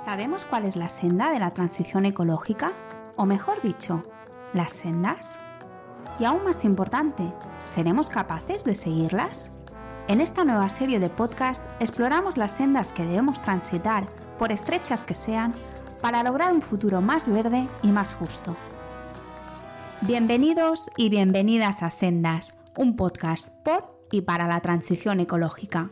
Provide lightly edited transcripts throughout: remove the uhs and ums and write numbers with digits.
¿Sabemos cuál es la senda de la transición ecológica? O mejor dicho, ¿las sendas? Y aún más importante, ¿seremos capaces de seguirlas? En esta nueva serie de podcast exploramos las sendas que debemos transitar, por estrechas que sean, para lograr un futuro más verde y más justo. Bienvenidos y bienvenidas a Sendas, un podcast por y para la transición ecológica.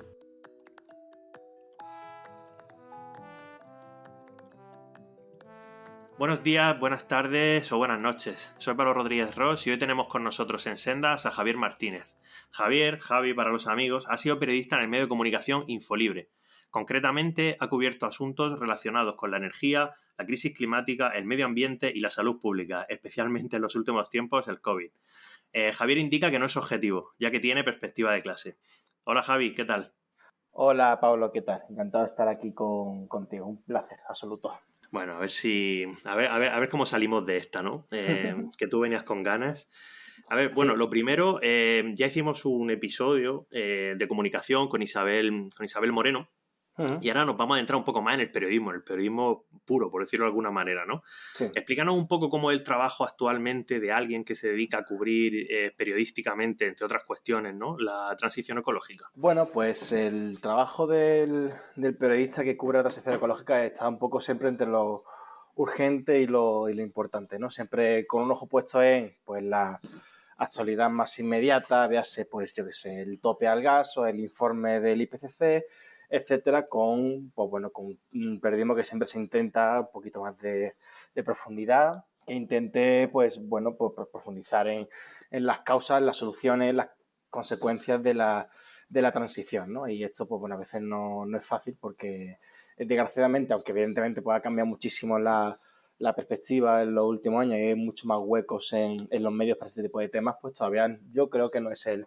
Buenos días, buenas tardes o buenas noches. Soy Pablo Rodríguez Ros y hoy tenemos con nosotros en Sendas a Javier Martínez. Javi para los amigos, ha sido periodista en el medio de comunicación Infolibre. Concretamente, ha cubierto asuntos relacionados con la energía, la crisis climática, el medio ambiente y la salud pública, especialmente en los últimos tiempos el COVID. Javier indica que no es objetivo, ya que tiene perspectiva de clase. Hola Javi, ¿qué tal? Hola Pablo, ¿qué tal? Encantado de estar aquí contigo, un placer absoluto. Bueno, a ver cómo salimos de esta, ¿no? Que tú venías con ganas. A ver, bueno, Sí. lo primero, ya hicimos un episodio de comunicación con Isabel Moreno. Y ahora nos vamos a adentrar un poco más en el periodismo puro, por decirlo de alguna manera, ¿no? Sí. Explícanos un poco cómo es el trabajo actualmente de alguien que se dedica a cubrir periodísticamente, entre otras cuestiones, ¿no?, la transición ecológica. Bueno, pues el trabajo del periodista que cubre la transición ecológica está un poco siempre entre lo urgente y lo importante, ¿no? Siempre con un ojo puesto en pues la actualidad más inmediata, véase, pues yo qué sé, el tope al gas o el informe del IPCC, etcétera, con un periodismo que siempre se intenta un poquito más de profundidad, que intente, pues profundizar en las causas, las soluciones, las consecuencias de la transición, ¿no? Y esto, pues bueno, a veces no es fácil porque, desgraciadamente, aunque evidentemente pueda cambiar muchísimo la perspectiva en los últimos años y hay mucho más huecos en los medios para este tipo de temas, pues todavía yo creo que no es el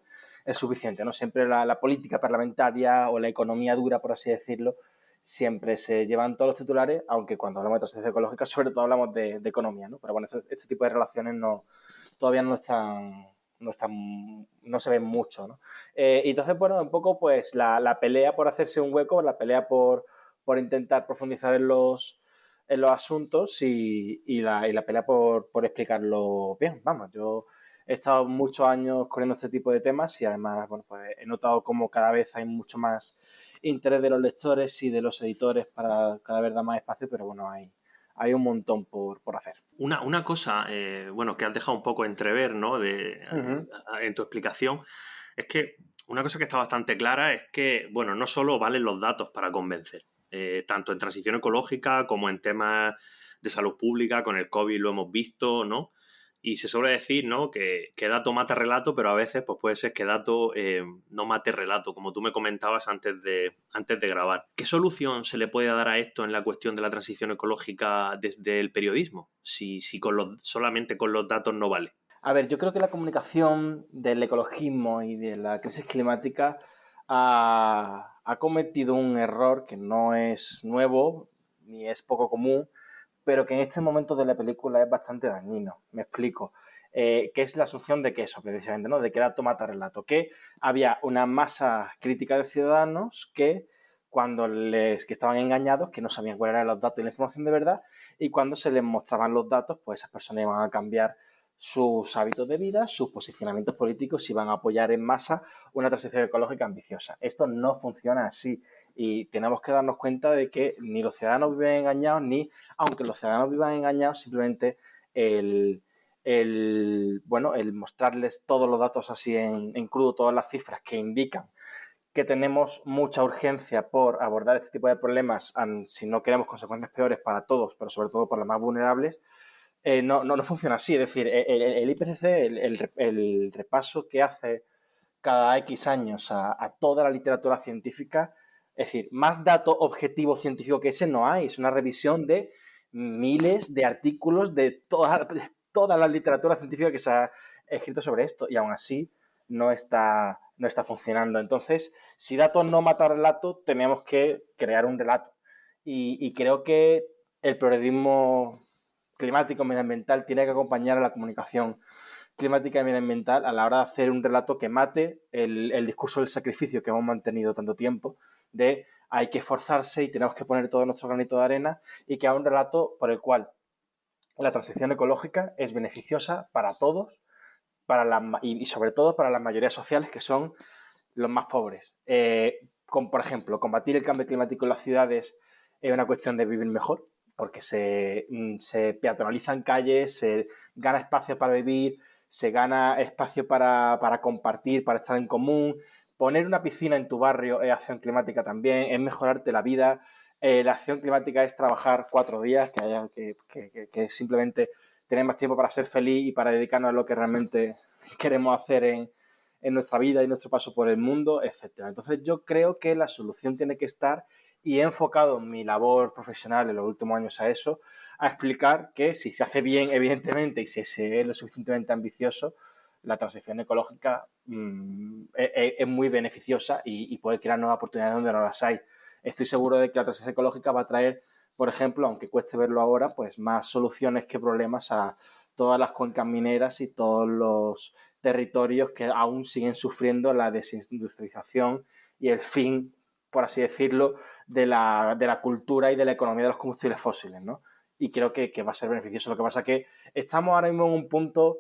suficiente, ¿no? Siempre la política parlamentaria o la economía dura, por así decirlo, siempre se llevan todos los titulares, aunque cuando hablamos de transición ecológica sobre todo hablamos de economía, ¿no? Pero bueno, este tipo de relaciones todavía no se ven mucho, ¿no? Y entonces, bueno, un poco pues la pelea por hacerse un hueco, la pelea por intentar profundizar en los asuntos y la pelea por explicarlo bien. Vamos, yo he estado muchos años corriendo este tipo de temas y además, bueno, pues he notado cómo cada vez hay mucho más interés de los lectores y de los editores para cada vez dar más espacio, pero bueno, hay un montón por hacer. Una cosa, bueno, que has dejado un poco entrever, ¿no?, Uh-huh. en tu explicación, es que una cosa que está bastante clara es que, bueno, no solo valen los datos para convencer, tanto en transición ecológica como en temas de salud pública, con el COVID lo hemos visto, ¿no? Y se suele decir, ¿no?, que dato mata relato, pero a veces pues puede ser que dato no mate relato, como tú me comentabas antes de grabar. ¿Qué solución se le puede dar a esto en la cuestión de la transición ecológica desde el periodismo? Si solamente con los datos no vale. A ver, yo creo que la comunicación del ecologismo y de la crisis climática ha cometido un error que no es nuevo ni es poco común, pero que en este momento de la película es bastante dañino. Me explico. Que es la asunción de que eso, precisamente, ¿no? De que era tomata relato. Que había una masa crítica de ciudadanos que que estaban engañados, que no sabían cuáles eran los datos y la información de verdad, y cuando se les mostraban los datos, pues esas personas iban a cambiar sus hábitos de vida, sus posicionamientos políticos y van a apoyar en masa una transición ecológica ambiciosa. Esto no funciona así y tenemos que darnos cuenta de que ni los ciudadanos viven engañados, ni, aunque los ciudadanos vivan engañados, simplemente el mostrarles todos los datos así en crudo, todas las cifras que indican que tenemos mucha urgencia por abordar este tipo de problemas, si no queremos consecuencias peores para todos, pero sobre todo para los más vulnerables, no funciona así. Es decir, el IPCC, el repaso que hace cada X años a toda la literatura científica, es decir, más dato objetivo científico que ese no hay. Es una revisión de miles de artículos de toda la literatura científica que se ha escrito sobre esto y aún así no está funcionando. Entonces, si datos no mata relato, tenemos que crear un relato. Y creo que el periodismo climático medioambiental tiene que acompañar a la comunicación climática y medioambiental a la hora de hacer un relato que mate el discurso del sacrificio que hemos mantenido tanto tiempo, de hay que esforzarse y tenemos que poner todo nuestro granito de arena, y que hay un relato por el cual la transición ecológica es beneficiosa para todos, y sobre todo para las mayorías sociales, que son los más pobres. Por ejemplo, combatir el cambio climático en las ciudades es una cuestión de vivir mejor, porque se peatonalizan calles, se gana espacio para vivir, se gana espacio para compartir, para estar en común. Poner una piscina en tu barrio es acción climática también, es mejorarte la vida. La acción climática es trabajar 4 días, que simplemente tener más tiempo para ser feliz y para dedicarnos a lo que realmente queremos hacer en nuestra vida y nuestro paso por el mundo, etcétera. Entonces yo creo que la solución tiene que estar, y he enfocado mi labor profesional en los últimos años a eso, a explicar que si se hace bien, evidentemente, y si se es lo suficientemente ambicioso, la transición ecológica es muy beneficiosa y puede crear nuevas oportunidades donde no las hay. Estoy seguro de que la transición ecológica va a traer, por ejemplo, aunque cueste verlo ahora, pues más soluciones que problemas a todas las cuencas mineras y todos los territorios que aún siguen sufriendo la desindustrialización y el fin, por así decirlo, de la cultura y de la economía de los combustibles fósiles, ¿no? Y creo que va a ser beneficioso. Lo que pasa es que estamos ahora mismo en un punto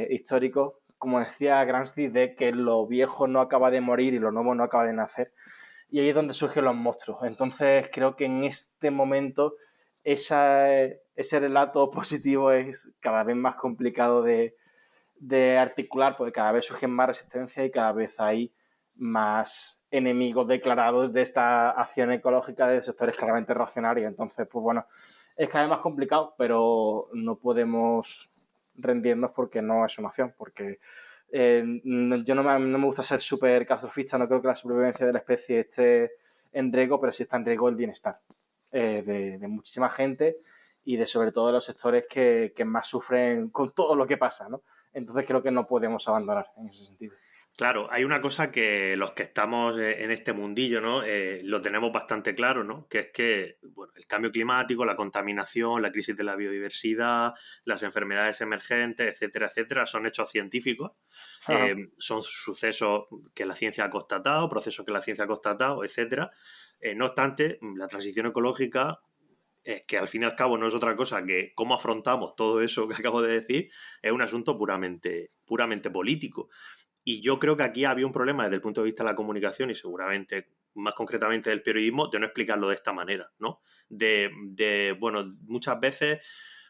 histórico, como decía Gramsci, de que lo viejo no acaba de morir y lo nuevo no acaba de nacer. Y ahí es donde surgen los monstruos. Entonces creo que en este momento ese relato positivo es cada vez más complicado de articular, porque cada vez surgen más resistencias y cada vez hay más enemigos declarados de esta acción ecológica de sectores claramente reaccionarios. Entonces, pues bueno, es cada vez más complicado, pero no podemos rendirnos porque no es una opción, porque yo no me gusta ser súper catastrofista, no creo que la supervivencia de la especie esté en riesgo, pero sí está en riesgo el bienestar de muchísima gente y de sobre todo de los sectores que más sufren con todo lo que pasa, ¿no? Entonces creo que no podemos abandonar en ese sentido. Claro, hay una cosa que los que estamos en este mundillo, ¿no? Lo tenemos bastante claro, ¿no? Que es que, bueno, el cambio climático, la contaminación, la crisis de la biodiversidad, las enfermedades emergentes, etcétera, etcétera, son hechos científicos, son sucesos que la ciencia ha constatado, procesos que la ciencia ha constatado, etcétera. No obstante, la transición ecológica, que al fin y al cabo no es otra cosa que cómo afrontamos todo eso que acabo de decir, es un asunto puramente político. Y yo creo que aquí había un problema desde el punto de vista de la comunicación y seguramente más concretamente del periodismo, de no explicarlo de esta manera, ¿no? Bueno, muchas veces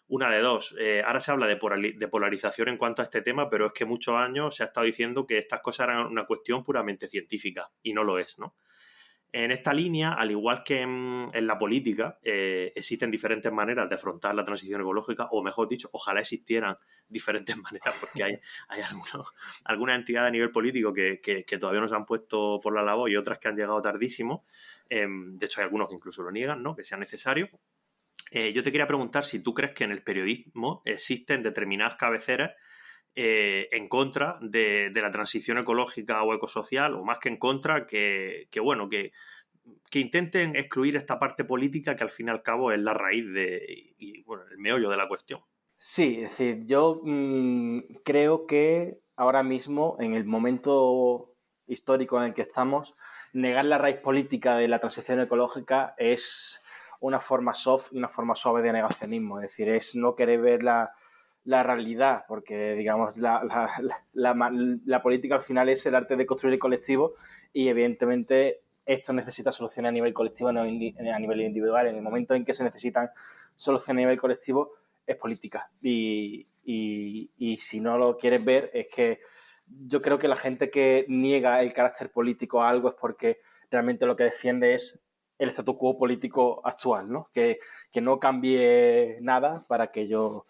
una de dos. Ahora se habla de polarización en cuanto a este tema, pero es que muchos años se ha estado diciendo que estas cosas eran una cuestión puramente científica y no lo es, ¿no? En esta línea, al igual que en la política, existen diferentes maneras de afrontar la transición ecológica, o mejor dicho, ojalá existieran diferentes maneras, porque hay algunas entidades a nivel político que todavía no se han puesto por la labor y otras que han llegado tardísimo. De hecho, hay algunos que incluso lo niegan, ¿no? Que sea necesario. Yo te quería preguntar si tú crees que en el periodismo existen determinadas cabeceras en contra de la transición ecológica o ecosocial, o más que en contra, que intenten excluir esta parte política que al fin y al cabo es la raíz bueno, el meollo de la cuestión. Sí, es decir, yo creo que ahora mismo, en el momento histórico en el que estamos, negar la raíz política de la transición ecológica es una forma soft y una forma suave de negacionismo. Es decir, es no querer ver la realidad, porque, digamos, la política al final es el arte de construir el colectivo y, evidentemente, esto necesita soluciones a nivel colectivo, no a nivel individual. En el momento en que se necesitan soluciones a nivel colectivo, es política. Y si no lo quieres ver, es que yo creo que la gente que niega el carácter político a algo es porque realmente lo que defiende es el statu quo político actual, ¿no? Que no cambie nada para que yo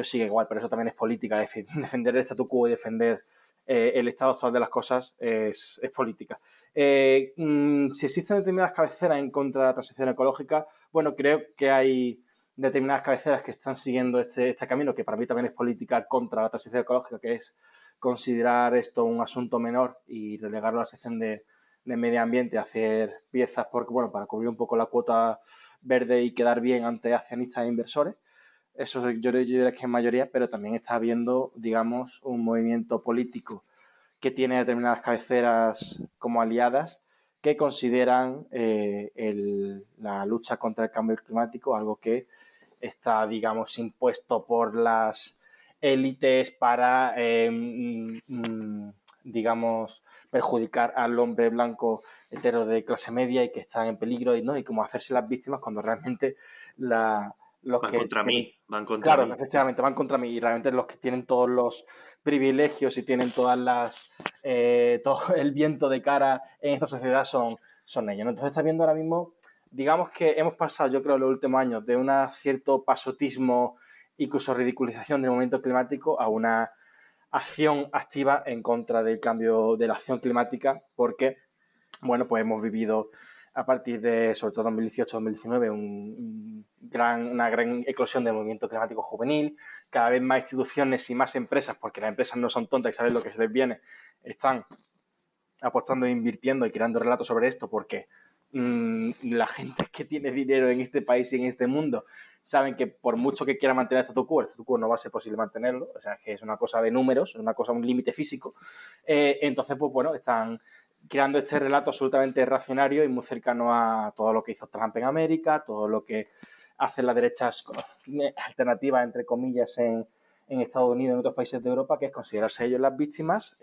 siga igual, pero eso también es política. Defender el statu quo y defender el estado actual de las cosas es política. Si existen determinadas cabeceras en contra de la transición ecológica, bueno, creo que hay determinadas cabeceras que están siguiendo este camino, que para mí también es política contra la transición ecológica, que es considerar esto un asunto menor y relegarlo a la sección de medio ambiente, hacer piezas para cubrir un poco la cuota verde y quedar bien ante accionistas e inversores. Eso yo diría que es mayoría, pero también está habiendo, digamos, un movimiento político que tiene determinadas cabeceras como aliadas, que consideran la lucha contra el cambio climático algo que está, digamos, impuesto por las élites para, digamos, perjudicar al hombre blanco hetero de clase media y que están en peligro, y, ¿no? Y como hacerse las víctimas cuando realmente los Van que contra tienen, mí, van contra claro, mí. efectivamente, van contra mí, y realmente los que tienen todos los privilegios y tienen todo el viento de cara en esta sociedad son ellos, ¿no? Entonces está viendo ahora mismo, digamos que hemos pasado, yo creo, en los últimos años de un cierto pasotismo, incluso ridiculización del movimiento climático, a una acción activa en contra del cambio de la acción climática, porque, bueno, pues hemos vivido a partir de, sobre todo 2018-2019, una gran eclosión del movimiento climático juvenil, cada vez más instituciones y más empresas, porque las empresas no son tontas y saben lo que se les viene, están apostando e invirtiendo y creando relatos sobre esto, porque la gente que tiene dinero en este país y en este mundo saben que por mucho que quiera mantener el statu quo no va a ser posible mantenerlo, o sea, que es una cosa de números, una cosa, un límite físico. Entonces, pues bueno, están creando este relato absolutamente reaccionario y muy cercano a todo lo que hizo Trump en América, todo lo que hacen las derechas alternativas, entre comillas, en Estados Unidos y en otros países de Europa, que es considerarse ellos las víctimas,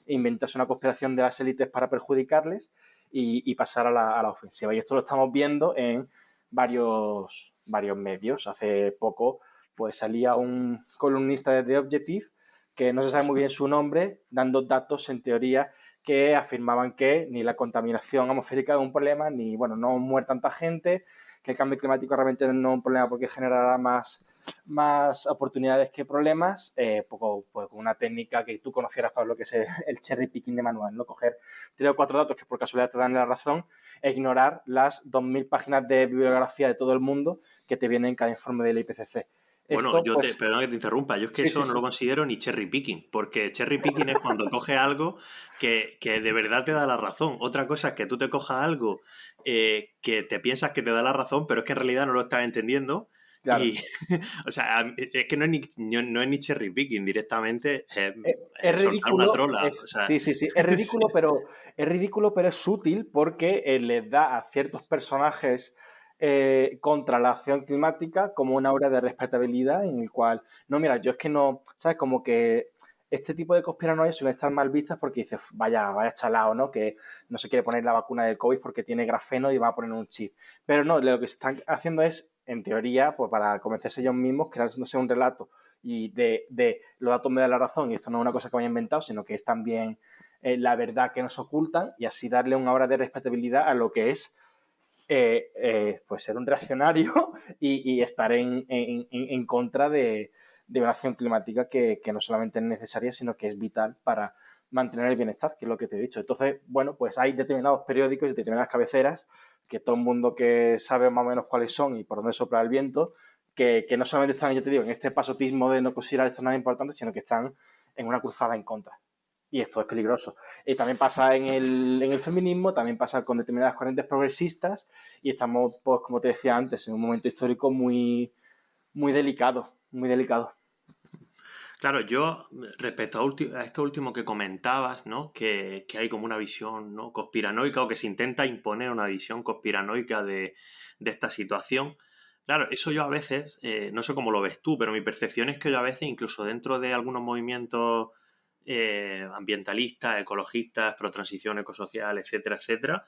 inventarse una conspiración de las élites para perjudicarles y pasar a la ofensiva. Y esto lo estamos viendo en varios medios. Hace poco pues salía un columnista de The Objective, que no se sabe muy bien su nombre, dando datos en teoría que afirmaban que ni la contaminación atmosférica es un problema, ni, bueno, no muere tanta gente, que el cambio climático realmente no es un problema porque generará más oportunidades que problemas, pues con una técnica que tú conocieras, Pablo, que es el cherry picking de manual, ¿no? Coger 3 o 4 datos que por casualidad te dan la razón e ignorar las 2000 páginas de bibliografía de todo el mundo que te vienen en cada informe del IPCC. Bueno, Esto, pues, perdona que te interrumpa, yo es que sí, eso sí, no sí. lo considero ni cherry picking, porque cherry picking es cuando coges algo que de verdad te da la razón. Otra cosa es que tú te cojas algo que te piensas que te da la razón, pero es que en realidad no lo estás entendiendo. Claro. Y, o sea, es que no es ni cherry picking, directamente Es es soltar una ridículo, trola. O sea, sí, sí, sí, es ridículo, pero es útil porque les da a ciertos personajes contra la acción climática como una aura de respetabilidad en el cual, no, mira, yo es que no, ¿sabes? Como que este tipo de conspiranoias suelen estar mal vistas porque dices, vaya chalao, ¿no? Que no se quiere poner la vacuna del COVID porque tiene grafeno y va a poner un chip. Pero no, lo que se están haciendo es, en teoría, pues para convencerse ellos mismos, creándose un relato y de los datos me dan la razón, y esto no es una cosa que me haya inventado, sino que es también la verdad que nos ocultan, y así darle una hora de respetabilidad a lo que es pues ser un reaccionario y estar en contra de una acción climática que no solamente es necesaria, sino que es vital para mantener el bienestar, que es lo que te he dicho. Entonces, bueno, pues hay determinados periódicos y determinadas cabeceras que todo el mundo que sabe más o menos cuáles son y por dónde sopla el viento, que no solamente están, yo te digo, en este pasotismo de no considerar esto nada importante, sino que están en una cruzada en contra. Y esto es peligroso. Y también pasa en el feminismo, también pasa con determinadas corrientes progresistas, y estamos, pues, como te decía antes, en un momento histórico muy delicado, muy delicado. claro, yo respecto a esto último que comentabas, ¿no? Que hay como una visión, ¿no? Conspiranoica, o que se intenta imponer una visión conspiranoica de esta situación. Claro, eso yo a veces, no sé cómo lo ves tú, pero mi percepción es que yo a veces, incluso dentro de algunos movimientos ambientalistas, ecologistas, pro transición ecosocial, etcétera, etcétera,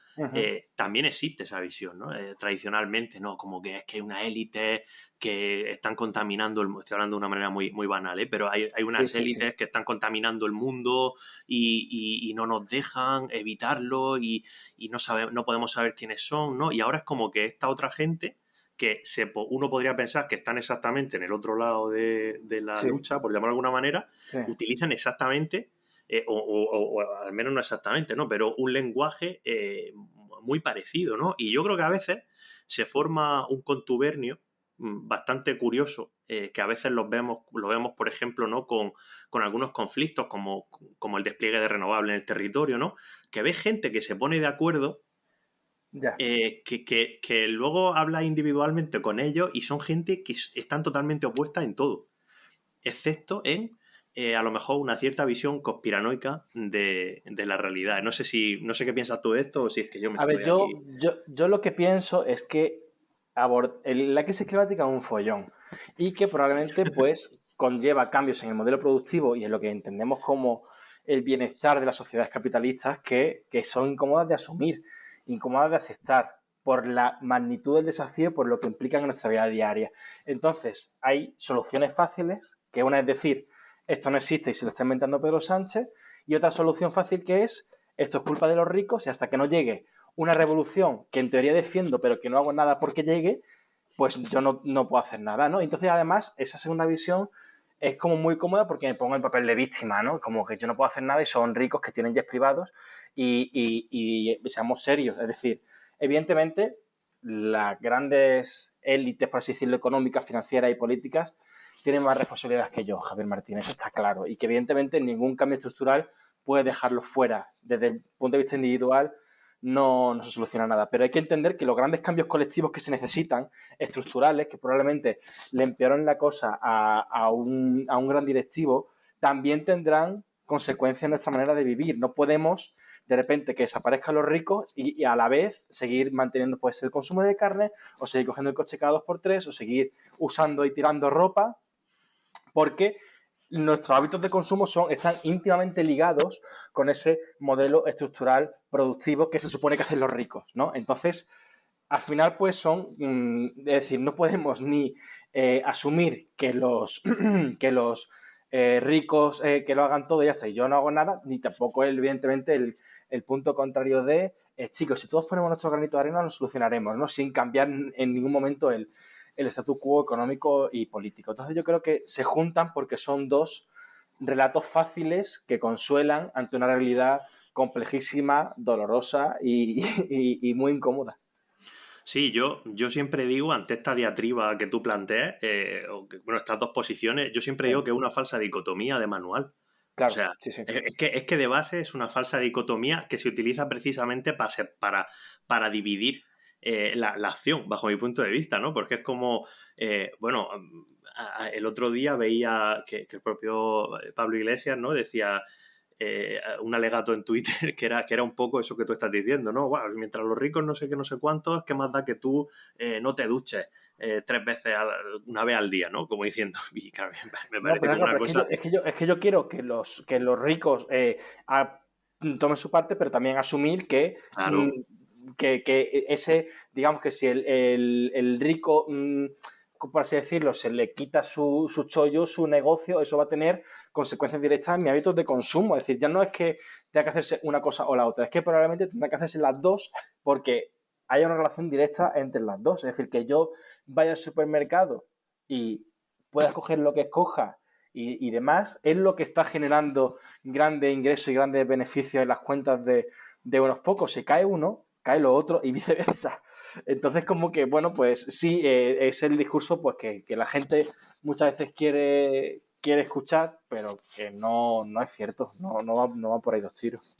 también existe esa visión, ¿no? Tradicionalmente, ¿no? Como que es que hay una élite que están contaminando, estoy hablando de una manera muy banal, pero hay Sí, unas sí, sí. élites que están contaminando el mundo y no nos dejan evitarlo y no podemos saber quiénes son, ¿no? Y ahora es como que esta otra gente que uno podría pensar que están exactamente en el otro lado de la Sí, lucha, por llamarlo de alguna manera, sí. utilizan exactamente, o al menos no exactamente, ¿no? Pero un lenguaje muy parecido, ¿no? Y yo creo que a veces se forma un contubernio bastante curioso, que a veces lo vemos, por ejemplo, ¿no? Con algunos conflictos como el despliegue de renovables en el territorio, ¿no? Que ves gente que se pone de acuerdo, Ya. que luego habla individualmente con ellos y son gente que están totalmente opuestas en todo, excepto en a lo mejor una cierta visión conspiranoica de la realidad. No sé qué piensas tú de esto o si es que yo me A ver, estoy aquí... yo lo que pienso es que la crisis climática es un follón y que probablemente pues conlleva cambios en el modelo productivo y en lo que entendemos como el bienestar de las sociedades capitalistas que son incómodas de asumir, incómodas de aceptar por la magnitud del desafío, por lo que implican en nuestra vida diaria. Entonces, hay soluciones fáciles, que una es decir, esto no existe y se lo está inventando Pedro Sánchez, y otra solución fácil que es, esto es culpa de los ricos y hasta que no llegue una revolución que en teoría defiendo, pero que no hago nada porque llegue, pues yo no puedo hacer nada, ¿no? Entonces, además, esa segunda visión es como muy cómoda porque me pongo en el papel de víctima, ¿no? Como que yo no puedo hacer nada y son ricos que tienen jets privados y seamos serios. Es decir, evidentemente, las grandes élites, por así decirlo, económicas, financieras y políticas, tienen más responsabilidades que yo, Javier Martín, eso está claro. Y que evidentemente ningún cambio estructural puede dejarlo fuera. Desde el punto de vista individual, no se soluciona nada. Pero hay que entender que los grandes cambios colectivos que se necesitan, estructurales, que probablemente le empeoren la cosa a un gran directivo, también tendrán consecuencias en nuestra manera de vivir. No podemos, de repente, que desaparezcan los ricos y a la vez seguir manteniendo pues, el consumo de carne, o seguir cogiendo el coche cada 2x3, o seguir usando y tirando ropa, porque nuestros hábitos de consumo están íntimamente ligados con ese modelo estructural productivo que se supone que hacen los ricos, ¿no? Entonces, al final, pues es decir, no podemos ni asumir que los, que los ricos que lo hagan todo y ya está, y yo no hago nada, ni tampoco, evidentemente, el punto contrario de, chicos, si todos ponemos nuestro granito de arena, lo solucionaremos, ¿no? Sin cambiar en ningún momento el statu quo económico y político. Entonces yo creo que se juntan porque son dos relatos fáciles que consuelan ante una realidad complejísima, dolorosa y muy incómoda. Sí, yo siempre digo, ante esta diatriba que tú planteas, bueno, estas dos posiciones, yo siempre digo que es una falsa dicotomía de manual. O Claro, sea, sí, sí. es que de base es una falsa dicotomía que se utiliza precisamente para dividir la acción, bajo mi punto de vista, ¿no? Porque es como, bueno, el otro día veía que el propio Pablo Iglesias, ¿no? Decía un alegato en Twitter que era un poco eso que tú estás diciendo, ¿no? Bueno, mientras los ricos no sé qué, no sé cuánto, es que más da que tú no te duches 3 veces, una vez al día, ¿no? Como diciendo, y claro, me No, parece como una pero cosa... es que yo quiero que los ricos tomen su parte, pero también asumir Claro, que ese, digamos que si el rico, por así decirlo, se le quita su chollo, su negocio, eso va a tener consecuencias directas en mis hábitos de consumo. Es decir, ya no es que tenga que hacerse una cosa o la otra, es que probablemente tendrá que hacerse las dos porque haya una relación directa entre las dos. Es decir, que yo vaya al supermercado y pueda escoger lo que escoja y demás, es lo que está generando grandes ingresos y grandes beneficios en las cuentas de unos pocos. Se cae uno, cae lo otro y viceversa. Entonces, como que, bueno, pues sí, es el discurso pues que la gente muchas veces quiere escuchar, pero que no es cierto, no va por ahí los tiros.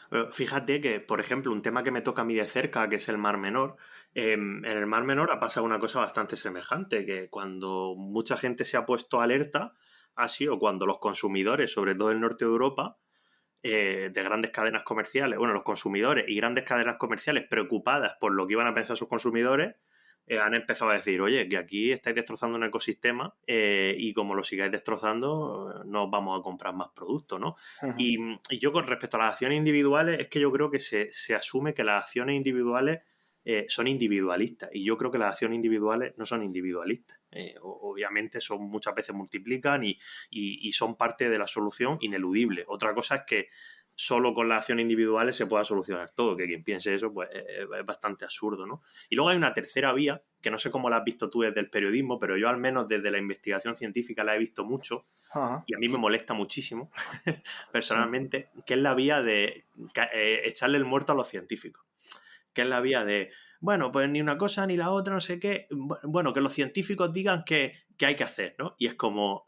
pero fíjate que, por ejemplo, un tema que me toca a mí de cerca, que es el Mar Menor, en el Mar Menor ha pasado una cosa bastante semejante, que cuando mucha gente se ha puesto alerta, ha sido cuando los consumidores, sobre todo en el norte de Europa, de grandes cadenas comerciales, bueno, los consumidores y grandes cadenas comerciales preocupadas por lo que iban a pensar sus consumidores, han empezado a decir, oye, que aquí estáis destrozando un ecosistema y como lo sigáis destrozando, no os vamos a comprar más productos, ¿no? Uh-huh. Y yo con respecto a las acciones individuales, es que yo creo que se asume que las acciones individuales son individualistas y yo creo que las acciones individuales no son individualistas. Obviamente son muchas veces multiplican y son parte de la solución ineludible. Otra cosa es que solo con las acciones individuales se pueda solucionar todo, que quien piense eso pues es bastante absurdo, ¿no? Y luego hay una tercera vía, que no sé cómo la has visto tú desde el periodismo, pero yo al menos desde la investigación científica la he visto mucho Uh-huh. y a mí me molesta muchísimo Sí. personalmente, que es la vía de echarle el muerto a los científicos, que es la vía de, bueno, pues ni una cosa ni la otra, no sé qué, bueno, que los científicos digan que hay que hacer, ¿no? Y es como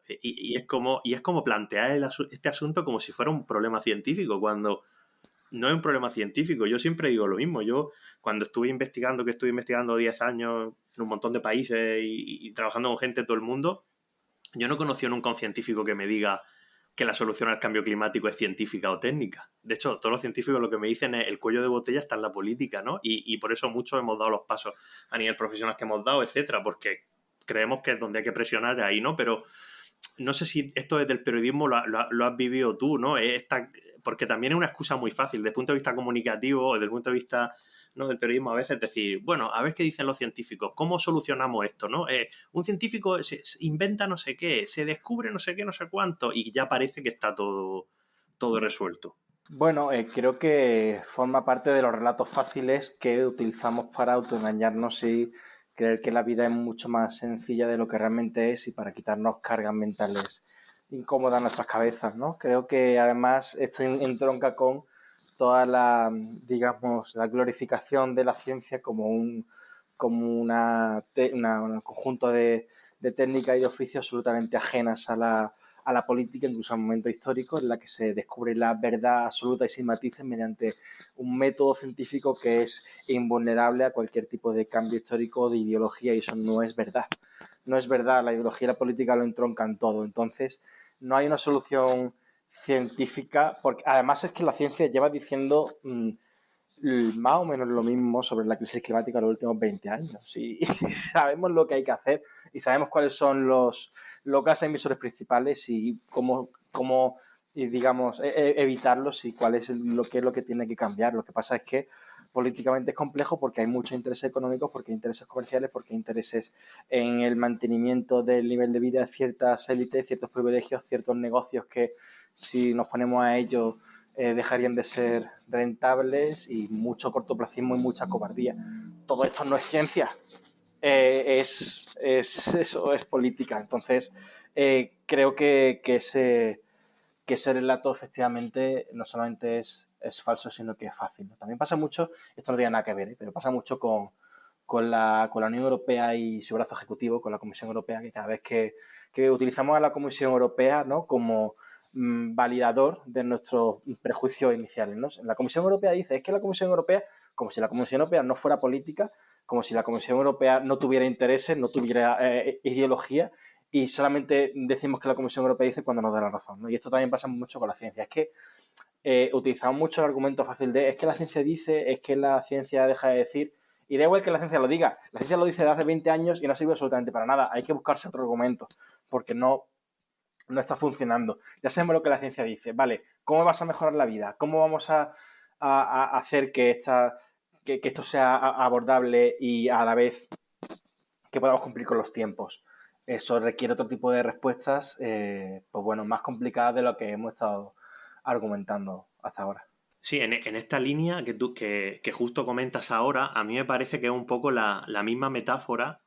plantear este asunto como si fuera un problema científico, cuando no es un problema científico. Yo siempre digo lo mismo. Yo, cuando estuve investigando 10 años en un montón de países y trabajando con gente de todo el mundo, yo no he conocido nunca a un científico que me diga, que la solución al cambio climático es científica o técnica. De hecho, todos los científicos lo que me dicen es el cuello de botella está en la política, ¿no? Y por eso muchos hemos dado los pasos a nivel profesional que hemos dado, etcétera, porque creemos que es donde hay que presionar ahí, ¿no? Pero no sé si esto desde el periodismo lo has vivido tú, ¿no? Porque también es una excusa muy fácil, desde el punto de vista comunicativo o desde el punto de vista, ¿no?, del periodismo, a veces decir, bueno, a ver qué dicen los científicos, ¿cómo solucionamos esto, no? Un científico se inventa no sé qué, se descubre no sé qué, no sé cuánto, y ya parece que está todo resuelto. Bueno, creo que forma parte de los relatos fáciles que utilizamos para autoengañarnos y creer que la vida es mucho más sencilla de lo que realmente es y para quitarnos cargas mentales incómodas en nuestras cabezas, ¿no? Creo que además esto entronca con toda la, digamos, la glorificación de la ciencia como un conjunto de técnicas y de oficios absolutamente ajenas a la política, incluso a un momento histórico en la que se descubre la verdad absoluta y sin matices mediante un método científico que es invulnerable a cualquier tipo de cambio histórico o de ideología, y eso no es verdad. No es verdad, la ideología y la política lo entroncan todo. Entonces, no hay una solución científica, porque además es que la ciencia lleva diciendo más o menos lo mismo sobre la crisis climática en los últimos 20 años. Y sabemos lo que hay que hacer y sabemos cuáles son los gases emisores principales y cómo y digamos, evitarlos y cuál es lo que tiene que cambiar. Lo que pasa es que políticamente es complejo porque hay muchos intereses económicos, porque hay intereses comerciales, porque hay intereses en el mantenimiento del nivel de vida de ciertas élites, ciertos privilegios, ciertos negocios que, si nos ponemos a ello, dejarían de ser rentables, y mucho cortoplacismo y mucha cobardía. Todo esto no es ciencia, eso es política. Entonces, creo que ese relato efectivamente no solamente es falso, sino que es fácil, ¿no? También pasa mucho, esto no tiene nada que ver, pero pasa mucho con la Unión Europea y su brazo ejecutivo, con la Comisión Europea, que cada vez que utilizamos a la Comisión Europea, ¿no?, como validador de nuestros prejuicios iniciales, ¿no? La Comisión Europea dice, es que la Comisión Europea, como si la Comisión Europea no fuera política, como si la Comisión Europea no tuviera intereses, no tuviera ideología, y solamente decimos que la Comisión Europea dice cuando nos da la razón, ¿no? Y esto también pasa mucho con la ciencia. Es que utilizamos mucho el argumento fácil de es que la ciencia dice, es que la ciencia deja de decir, y da igual que la ciencia lo diga. La ciencia lo dice de hace 20 años y no sirve absolutamente para nada. Hay que buscarse otro argumento porque no está funcionando. Ya sabemos lo que la ciencia dice. Vale, ¿cómo vas a mejorar la vida? ¿Cómo vamos a hacer que esto sea abordable y a la vez que podamos cumplir con los tiempos? Eso requiere otro tipo de respuestas, pues bueno, más complicadas de lo que hemos estado argumentando hasta ahora. Sí, en esta línea que justo comentas ahora, a mí me parece que es un poco la misma metáfora,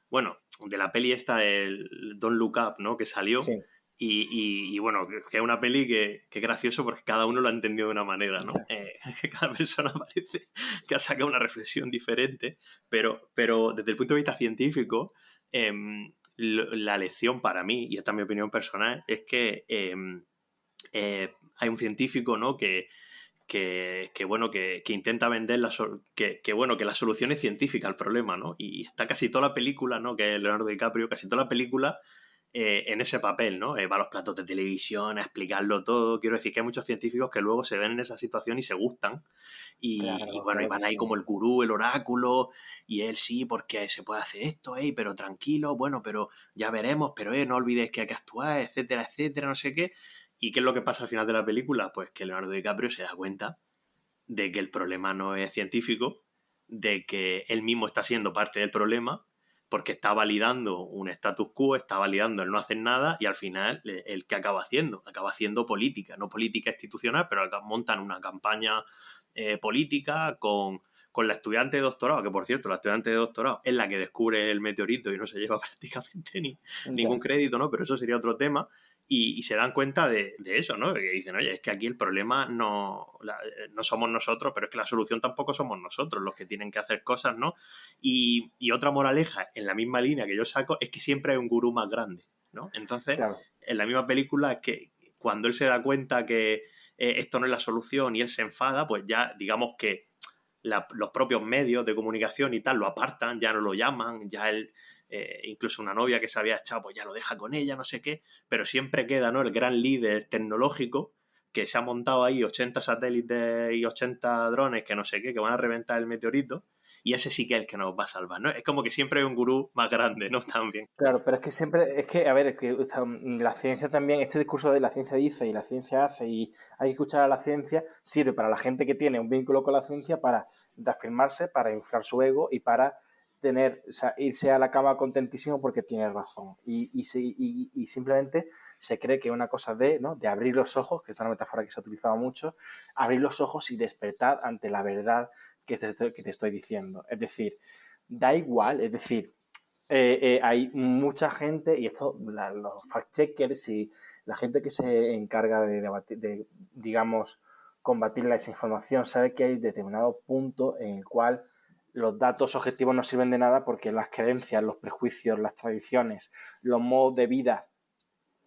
bueno, de la peli esta del Don't Look Up, ¿no?, que salió. Sí. Y bueno, que es una peli que es gracioso porque cada uno lo ha entendido de una manera, ¿no? Que cada persona parece que ha sacado una reflexión diferente, pero desde el punto de vista científico, la lección para mí, y esta es mi opinión personal, es que hay un científico, ¿no?, que intenta vender que la solución es científica al problema, ¿no? Y está casi toda la película, ¿no?, que es Leonardo DiCaprio, casi toda la película en ese papel, ¿no? Va a los platos de televisión a explicarlo todo. Quiero decir que hay muchos científicos que luego se ven en esa situación y se gustan. Y van ahí como el gurú, el oráculo, y él sí, porque se puede hacer esto, pero tranquilo, bueno, pero ya veremos, pero no olvides que hay que actuar, etcétera, etcétera, no sé qué. ¿Y qué es lo que pasa al final de la película? Pues que Leonardo DiCaprio se da cuenta de que el problema no es científico, de que él mismo está siendo parte del problema, porque está validando un status quo, está validando el no hacer nada, y al final el que acaba haciendo política, no política institucional, pero montan una campaña política con la estudiante de doctorado, que por cierto, la estudiante de doctorado es la que descubre el meteorito y no se lleva prácticamente ningún crédito, ¿no? Pero eso sería otro tema. Y se dan cuenta de eso, ¿no? Que dicen, oye, es que aquí el problema no somos nosotros, pero es que la solución tampoco somos nosotros los que tienen que hacer cosas, ¿no? Y otra moraleja, en la misma línea que yo saco, es que siempre hay un gurú más grande, ¿no? Entonces, claro, en la misma película, que cuando él se da cuenta que esto no es la solución y él se enfada, pues ya digamos que los propios medios de comunicación y tal lo apartan, ya no lo llaman, ya él incluso una novia que se había echado, pues ya lo deja con ella, no sé qué, pero siempre queda, ¿no?, el gran líder tecnológico que se ha montado ahí 80 satélites y 80 drones que no sé qué, que van a reventar el meteorito, y ese sí que es el que nos va a salvar, ¿no? Es como que siempre hay un gurú más grande, ¿no? También. Claro, pero es que siempre, a ver, es que la ciencia también, este discurso de la ciencia dice y la ciencia hace y hay que escuchar a la ciencia, sirve para la gente que tiene un vínculo con la ciencia para reafirmarse, para inflar su ego y para tener, o sea, irse a la cama contentísimo porque tiene razón. Y simplemente se cree que es una cosa de, ¿no?, de abrir los ojos, que es una metáfora que se ha utilizado mucho, abrir los ojos y despertar ante la verdad que te estoy diciendo. Es decir, da igual, es decir, hay mucha gente, y esto, los fact-checkers y la gente que se encarga de debatir, digamos, combatir la desinformación, sabe que hay determinado punto en el cual los datos objetivos no sirven de nada porque las creencias, los prejuicios, las tradiciones, los modos de vida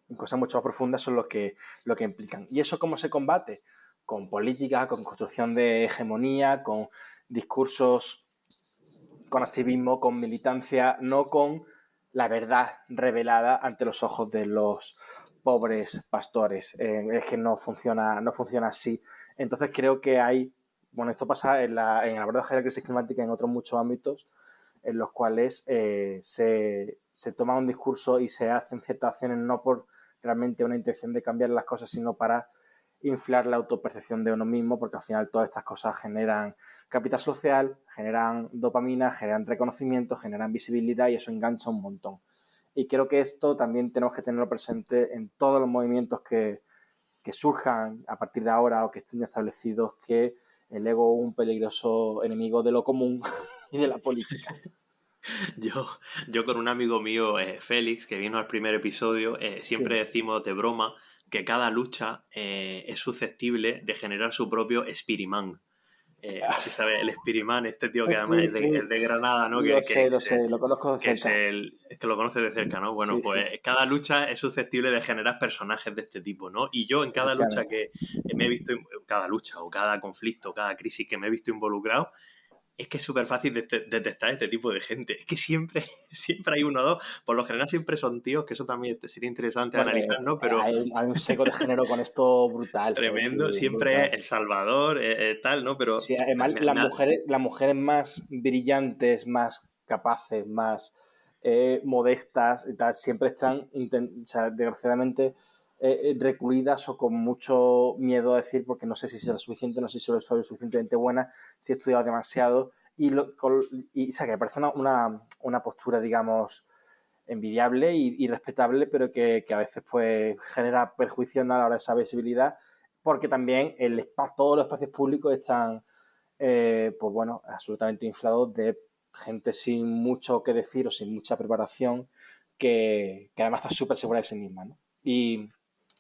y cosas mucho más profundas son lo que implican. ¿Y eso cómo se combate? Con política, con construcción de hegemonía, con discursos, con activismo, con militancia, no con la verdad revelada ante los ojos de los pobres pastores. Es que no funciona así. Entonces creo que hay, bueno, esto pasa en el abordaje de la crisis climática en otros muchos ámbitos, en los cuales se toma un discurso y se hacen ciertas acciones no por realmente una intención de cambiar las cosas, sino para inflar la autopercepción de uno mismo, porque al final todas estas cosas generan capital social, generan dopamina, generan reconocimiento, generan visibilidad y eso engancha un montón. Y creo que esto también tenemos que tenerlo presente en todos los movimientos que surjan a partir de ahora o que estén establecidos, que el ego es un peligroso enemigo de lo común y de la política. Yo con un amigo mío, Félix, que vino al primer episodio, siempre Sí. decimos de broma que cada lucha es susceptible de generar su propio Spirimán. No sé si sabes, el Spirimán, este tío que además Sí, es sí, de Granada, ¿no? lo sé, lo conozco de Que es cerca. es que lo conoces de cerca, ¿no? Bueno, Sí, sí, pues cada lucha es susceptible de generar personajes de este tipo, ¿no? Y yo en cada lucha efectivamente. que me he visto, cada lucha o cada conflicto, cada crisis que me he visto involucrado, es que es súper fácil detectar este tipo de gente. Es que siempre, siempre hay uno o dos. Por lo general siempre son tíos, que eso también sería interesante Bueno, analizar, ¿no? Pero hay un seco de género con esto brutal, es tremendo, decir, siempre es brutal. El Salvador, tal, ¿no? Pero Sí, además las mujeres más brillantes, más capaces, más modestas y tal, siempre están, o sea, desgraciadamente, recluidas o con mucho miedo a decir, porque no sé si soy lo suficiente, no sé si soy lo suficientemente buena, si he estudiado demasiado. O sea, que me parece una postura, digamos, envidiable y respetable, pero que a veces pues genera perjuicio a la hora de esa visibilidad, porque también todos los espacios públicos están, pues bueno, absolutamente inflados de gente sin mucho que decir o sin mucha preparación, que además está súper segura de sí misma, ¿no? Y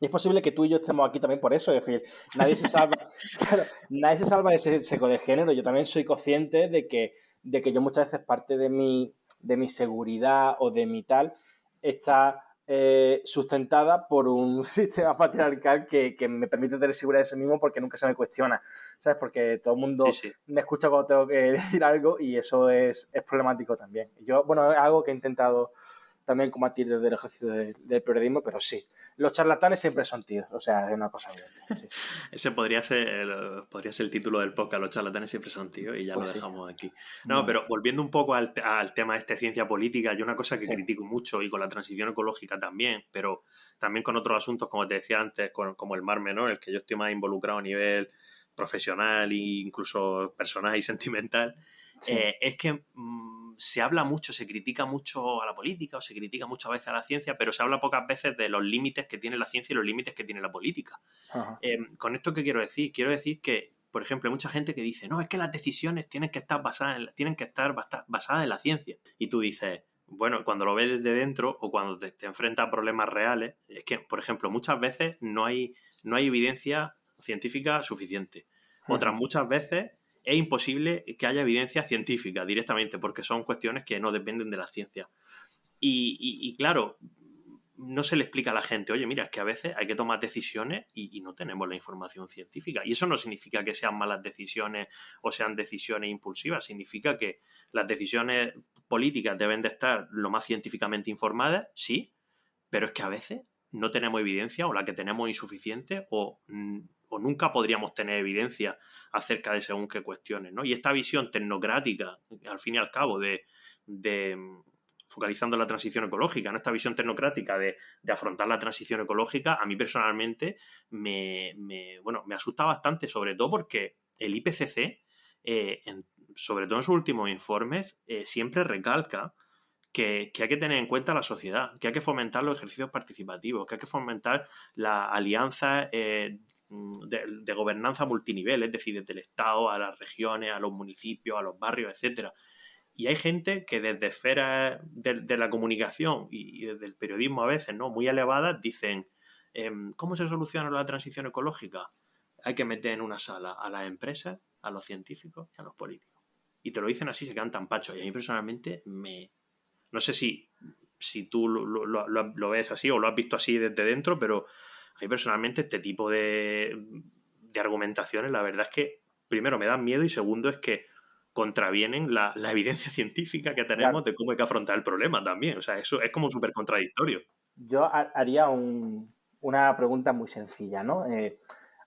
es posible que tú y yo estemos aquí también por eso, es decir, nadie se salva, claro, nadie se salva de ese seco de género. Yo también soy consciente de que yo muchas veces parte de mi seguridad o de mi tal está sustentada por un sistema patriarcal que me permite tener seguridad de sí mismo porque nunca se me cuestiona, ¿sabes? Porque todo el sí, mundo sí. me escucha cuando tengo que decir algo y eso es problemático también. Yo, bueno, es algo que he intentado también combatir desde el ejercicio del periodismo, pero sí, los charlatanes siempre son tíos, o sea, es una cosa evidente. Sí, sí. Ese podría ser el título del podcast, los charlatanes siempre son tíos, y ya lo Pues sí, dejamos aquí. No, bueno, pero volviendo un poco al tema de ciencia política, hay una cosa que sí, critico mucho, y con la transición ecológica también, pero también con otros asuntos, como te decía antes, como el Mar Menor, el que yo estoy más involucrado a nivel profesional e incluso personal y sentimental, sí. es que se habla mucho, se critica mucho a la política o se critica mucho a veces a la ciencia, pero se habla pocas veces de los límites que tiene la ciencia y los límites que tiene la política. Ajá. ¿Con esto qué quiero decir? Quiero decir que, por ejemplo, hay mucha gente que dice, no, es que las decisiones tienen que estar basadas en la ciencia. Y tú dices, bueno, cuando lo ves desde dentro o cuando te enfrentas a problemas reales, es que, por ejemplo, muchas veces no hay evidencia científica suficiente. Otras Uh-huh. muchas veces es imposible que haya evidencia científica directamente, porque son cuestiones que no dependen de la ciencia. Y claro, no se le explica a la gente, oye, mira, es que a veces hay que tomar decisiones y no tenemos la información científica. Y eso no significa que sean malas decisiones o sean decisiones impulsivas, significa que las decisiones políticas deben de estar lo más científicamente informadas, sí, pero es que a veces no tenemos evidencia o la que tenemos es insuficiente o nunca podríamos tener evidencia acerca de según qué cuestiones, ¿no? Y esta visión tecnocrática, al fin y al cabo, de focalizando la transición ecológica, ¿no? Esta visión tecnocrática de afrontar la transición ecológica, a mí personalmente me asusta bastante, sobre todo porque el IPCC, sobre todo en sus últimos informes, siempre recalca que hay que tener en cuenta la sociedad, que hay que fomentar los ejercicios participativos, que hay que fomentar la alianza de gobernanza multinivel, es decir, desde el Estado a las regiones, a los municipios, a los barrios, etcétera. Y hay gente que desde esferas de la comunicación y desde el periodismo a veces, ¿no?, muy elevadas, dicen, ¿cómo se soluciona la transición ecológica? Hay que meter en una sala a las empresas, a los científicos y a los políticos. Y te lo dicen así, se quedan tan pachos. Y a mí personalmente no sé si tú lo ves así o lo has visto así desde dentro, pero a mí personalmente este tipo de argumentaciones, la verdad es que, primero, me dan miedo y segundo, es que contravienen la evidencia científica que tenemos de cómo hay que afrontar el problema también. O sea, eso es como súper contradictorio. Yo haría una pregunta muy sencilla, ¿no?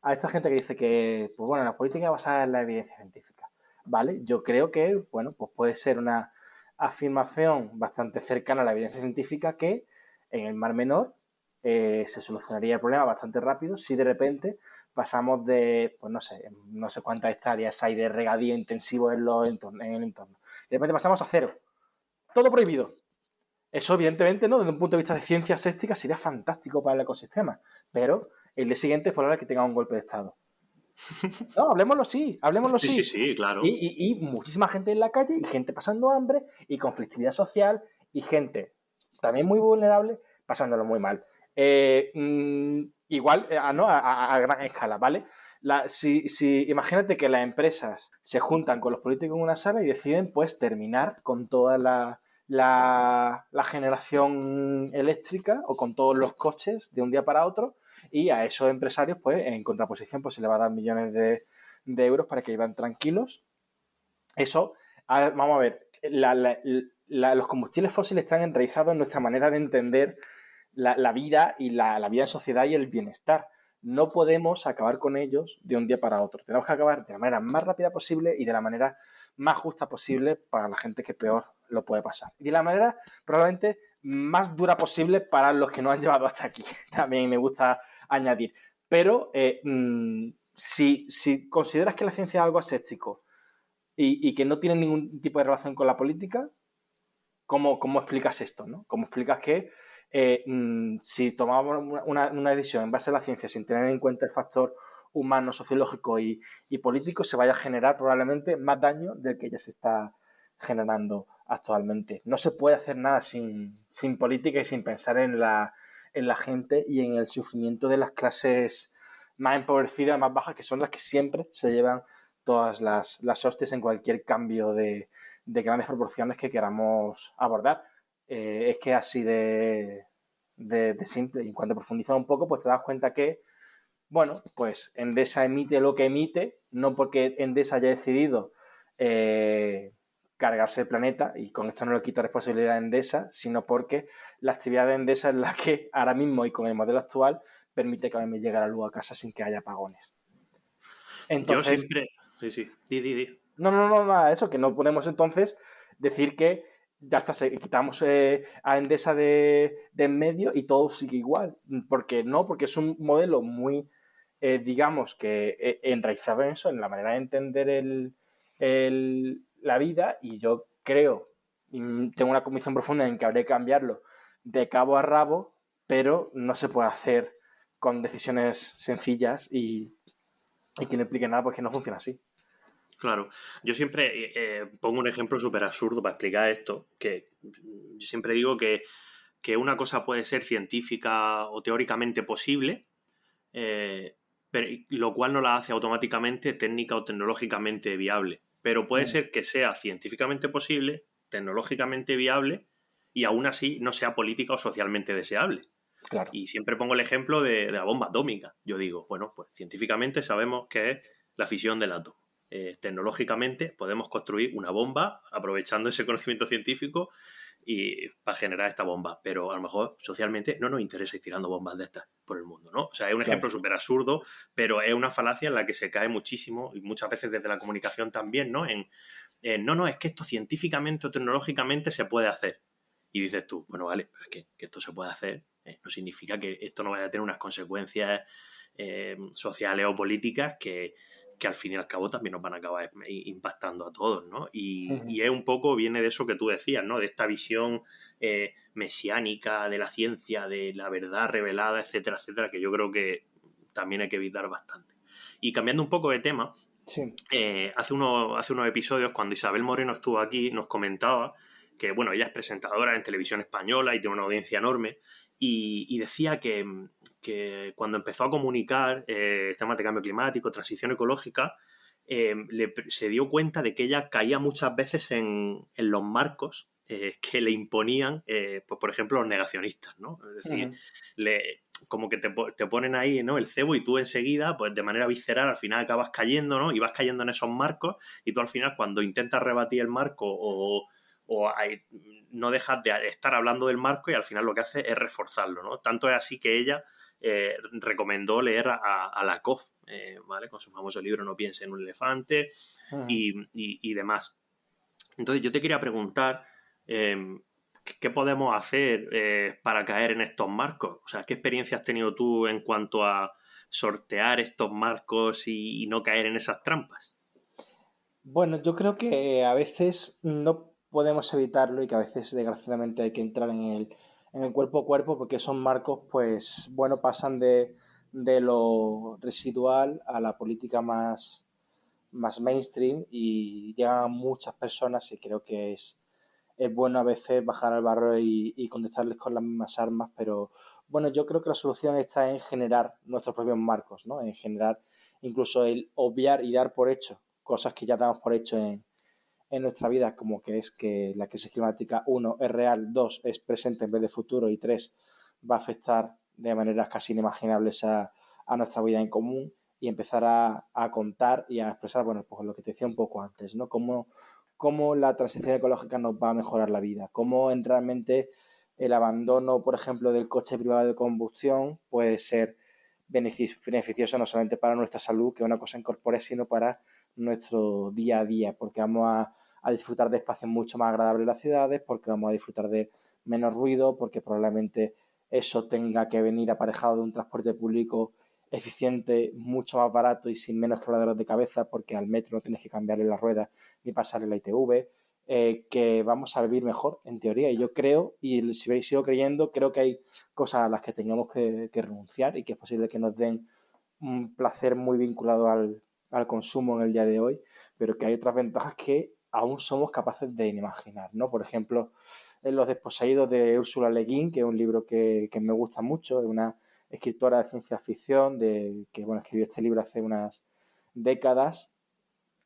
A esta gente que dice que, pues bueno, la política basada en la evidencia científica, ¿vale? Yo creo que, bueno, pues puede ser una afirmación bastante cercana a la evidencia científica que en el Mar Menor se solucionaría el problema bastante rápido si de repente pasamos de, pues no sé cuántas hectáreas hay de regadío intensivo en el entorno. De repente pasamos a 0. Todo prohibido. Eso, evidentemente, ¿no?, desde un punto de vista de ciencias sépticas sería fantástico para el ecosistema. Pero el día siguiente es probable que tenga un golpe de estado. No, hablemoslo sí. Sí, claro. Y muchísima gente en la calle y gente pasando hambre y conflictividad social y gente también muy vulnerable pasándolo muy mal. Igual, ¿no?, a gran escala, ¿vale? Imagínate que las empresas se juntan con los políticos en una sala y deciden, pues, terminar con toda la generación eléctrica o con todos los coches de un día para otro, y a esos empresarios, pues, en contraposición, pues se les va a dar millones de euros para que vivan tranquilos. Eso, vamos a ver, los combustibles fósiles están enraizados en nuestra manera de entender la vida y la vida en sociedad y el bienestar. No podemos acabar con ellos de un día para otro. Tenemos que acabar de la manera más rápida posible y de la manera más justa posible para la gente que peor lo puede pasar. Y de la manera probablemente más dura posible para los que nos han llevado hasta aquí. También me gusta añadir. Pero si consideras que la ciencia es algo aséptico y que no tiene ningún tipo de relación con la política, ¿cómo explicas esto, ¿no? ¿Cómo explicas que si tomamos una decisión en base a la ciencia sin tener en cuenta el factor humano, sociológico y político, se vaya a generar probablemente más daño del que ya se está generando actualmente? No se puede hacer nada sin política y sin pensar en la gente y en el sufrimiento de las clases más empobrecidas, más bajas, que son las que siempre se llevan todas las hostias en cualquier cambio de grandes proporciones que queramos abordar. Es que así de simple. Y en cuanto profundizas un poco, pues te das cuenta que, bueno, pues Endesa emite lo que emite, no porque Endesa haya decidido cargarse el planeta, y con esto no le quito responsabilidad a Endesa, sino porque la actividad de Endesa es la que ahora mismo y con el modelo actual permite que a mí me llegue la luz a casa sin que haya apagones. Entonces, yo siempre... Sí. Di. No, nada, eso, que no podemos entonces decir que ya está, quitamos a Endesa de en medio y todo sigue igual. Porque no, porque es un modelo muy, digamos, que enraizado en eso, en la manera de entender la vida, y yo creo, y tengo una convicción profunda en que habría que cambiarlo de cabo a rabo, pero no se puede hacer con decisiones sencillas y que no implique nada, porque no funciona así. Claro, yo siempre pongo un ejemplo súper absurdo para explicar esto, que yo siempre digo que una cosa puede ser científica o teóricamente posible, pero, lo cual no la hace automáticamente técnica o tecnológicamente viable, pero puede ser que sea científicamente posible, tecnológicamente viable y aún así no sea política o socialmente deseable. Claro. Y siempre pongo el ejemplo de la bomba atómica. Yo digo, bueno, pues científicamente sabemos que es la fisión del átomo. Tecnológicamente podemos construir una bomba aprovechando ese conocimiento científico y para generar esta bomba, pero a lo mejor socialmente no nos interesa ir tirando bombas de estas por el mundo, ¿no? O sea, es un ejemplo súper absurdo, pero es una falacia en la que se cae muchísimo y muchas veces desde la comunicación también, ¿no? No, es que esto científicamente o tecnológicamente se puede hacer. Y dices tú, bueno, vale, pero es que esto se puede hacer, no significa que esto no vaya a tener unas consecuencias sociales o políticas que al fin y al cabo también nos van a acabar impactando a todos, ¿no? Y es un poco, viene de eso que tú decías, ¿no? De esta visión mesiánica de la ciencia, de la verdad revelada, etcétera, etcétera, que yo creo que también hay que evitar bastante. Y cambiando un poco de tema, Sí. hace unos episodios, cuando Isabel Moreno estuvo aquí, nos comentaba que, bueno, ella es presentadora en televisión española y tiene una audiencia enorme, y decía que cuando empezó a comunicar temas de cambio climático, transición ecológica, se dio cuenta de que ella caía muchas veces en los marcos que le imponían, pues, por ejemplo, los negacionistas, ¿no? Es decir, como que te ponen ahí, ¿no? El cebo y tú enseguida, pues de manera visceral, al final acabas cayendo, ¿no? Y vas cayendo en esos marcos y tú al final cuando intentas rebatir el marco no dejas de estar hablando del marco y al final lo que hace es reforzarlo, ¿no? Tanto es así que ella recomendó leer a Lakoff, ¿vale? Con su famoso libro No piense en un elefante y demás. Entonces yo te quería preguntar ¿qué podemos hacer para caer en estos marcos? O sea, ¿qué experiencia has tenido tú en cuanto a sortear estos marcos y no caer en esas trampas? Bueno, yo creo que a veces no podemos evitarlo y que a veces desgraciadamente hay que entrar en el cuerpo a cuerpo porque esos marcos, pues bueno, pasan de lo residual a la política más mainstream y llegan a muchas personas y creo que es bueno a veces bajar al barro y contestarles con las mismas armas, pero bueno, yo creo que la solución está en generar nuestros propios marcos, ¿no? En generar incluso el obviar y dar por hecho cosas que ya damos por hecho en nuestra vida, como que es que la crisis climática, uno, es real, dos, es presente en vez de futuro y tres, va a afectar de maneras casi inimaginables a nuestra vida en común y empezar a contar y a expresar, bueno, pues lo que te decía un poco antes, ¿no? Cómo la transición ecológica nos va a mejorar la vida, cómo realmente el abandono, por ejemplo, del coche privado de combustión puede ser beneficioso no solamente para nuestra salud, que es una cosa incorpore, sino para nuestro día a día, porque vamos a disfrutar de espacios mucho más agradables en las ciudades, porque vamos a disfrutar de menos ruido, porque probablemente eso tenga que venir aparejado de un transporte público eficiente, mucho más barato y sin menos quebraderos de cabeza, porque al metro no tienes que cambiarle las ruedas ni pasarle la ITV, que vamos a vivir mejor, en teoría. Y yo creo, y si sigo creyendo, creo que hay cosas a las que tengamos que renunciar y que es posible que nos den un placer muy vinculado al consumo en el día de hoy, pero que hay otras ventajas que aún somos capaces de imaginar, ¿no? Por ejemplo, en Los desposeídos de Úrsula Le Guin, que es un libro que me gusta mucho, es una escritora de ciencia ficción que bueno, escribió este libro hace unas décadas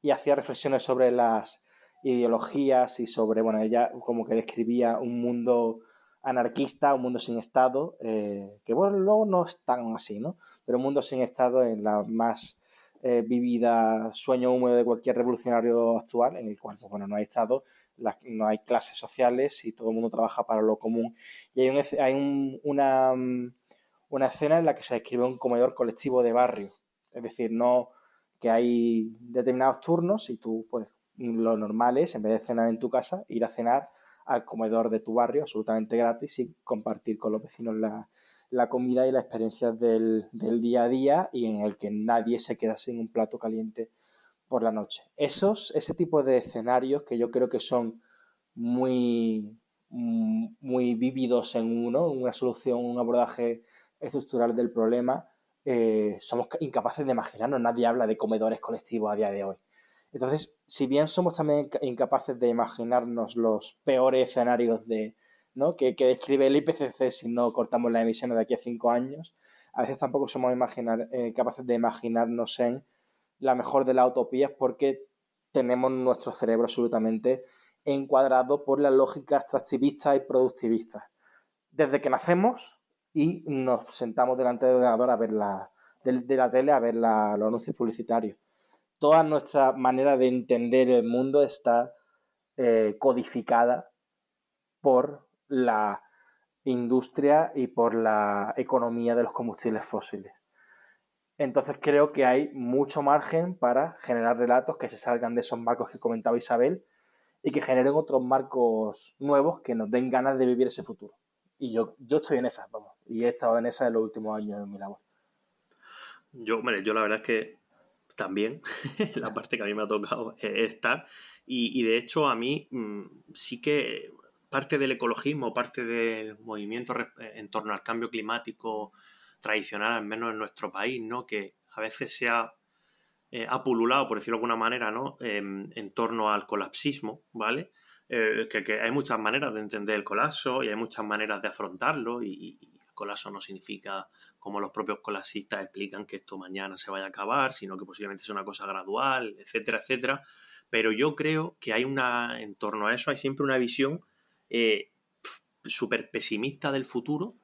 y hacía reflexiones sobre las ideologías y sobre, bueno, ella como que describía un mundo anarquista, un mundo sin Estado, que bueno, luego no es tan así, ¿no? Pero un mundo sin Estado en la más vivida sueño húmedo de cualquier revolucionario actual, en el cual, pues, bueno, no hay Estado, no hay clases sociales y todo el mundo trabaja para lo común. Y una escena en la que se describe un comedor colectivo de barrio, es decir, no que hay determinados turnos y tú, pues, lo normal es, en vez de cenar en tu casa, ir a cenar al comedor de tu barrio absolutamente gratis y compartir con los vecinos la comida y las experiencias del día a día y en el que nadie se queda sin un plato caliente por la noche. Ese tipo de escenarios que yo creo que son muy vívidos en uno, una solución, un abordaje estructural del problema, somos incapaces de imaginarnos. Nadie habla de comedores colectivos a día de hoy. Entonces, si bien somos también incapaces de imaginarnos los peores escenarios ¿no? que describe el IPCC si no cortamos las emisiones de aquí a 5 años, a veces tampoco somos capaces de imaginarnos en la mejor de las utopías porque tenemos nuestro cerebro absolutamente encuadrado por la lógica extractivista y productivista. Desde que nacemos y nos sentamos delante del ordenador a ver de la tele a ver los anuncios publicitarios. Toda nuestra manera de entender el mundo está codificada por la industria y por la economía de los combustibles fósiles. Entonces creo que hay mucho margen para generar relatos que se salgan de esos marcos que comentaba Isabel y que generen otros marcos nuevos que nos den ganas de vivir ese futuro. Y yo estoy en esa, vamos, y he estado en esa en los últimos años de mi labor. Yo la verdad es que también, la parte que a mí me ha tocado estar, y de hecho a mí sí que parte del ecologismo, parte del movimiento en torno al cambio climático tradicional, al menos en nuestro país, ¿no? Que a veces se ha pululado, por decirlo de alguna manera, ¿no? En torno al colapsismo, ¿vale? Que hay muchas maneras de entender el colapso y hay muchas maneras de afrontarlo y el colapso no significa, como los propios colapsistas explican, que esto mañana se vaya a acabar, sino que posiblemente es una cosa gradual, etcétera, etcétera. Pero yo creo que en torno a eso hay siempre una visión súper pesimista del futuro,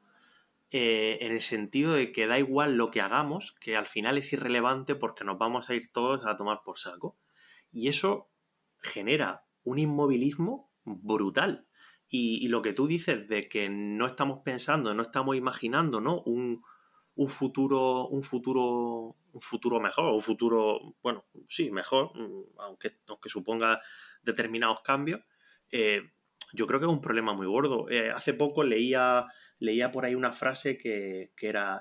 en el sentido de que da igual lo que hagamos, que al final es irrelevante porque nos vamos a ir todos a tomar por saco. Y eso genera un inmovilismo brutal. Y lo que tú dices de que no estamos pensando, no estamos imaginando, ¿no? Un futuro mejor, un futuro, bueno, sí, mejor, aunque suponga determinados cambios, yo creo que es un problema muy gordo. Hace poco leía por ahí una frase que era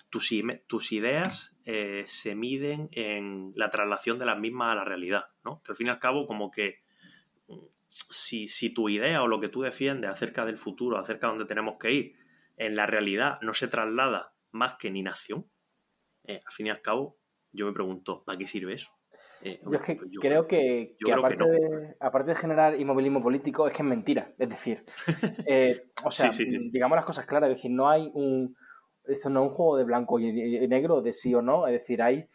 tus ideas se miden en la traslación de las mismas a la realidad, ¿no? Que al fin y al cabo, como que si tu idea o lo que tú defiendes acerca del futuro, acerca de dónde tenemos que ir, en la realidad no se traslada más que en inacción, al fin y al cabo, yo me pregunto, ¿para qué sirve eso? Yo es que Pues yo creo que que no. aparte de generar inmovilismo político, es que es mentira. Es decir, o sea, Sí, sí, sí. digamos las cosas claras, es decir, esto no es un juego de blanco y negro, de sí o no, es decir, hay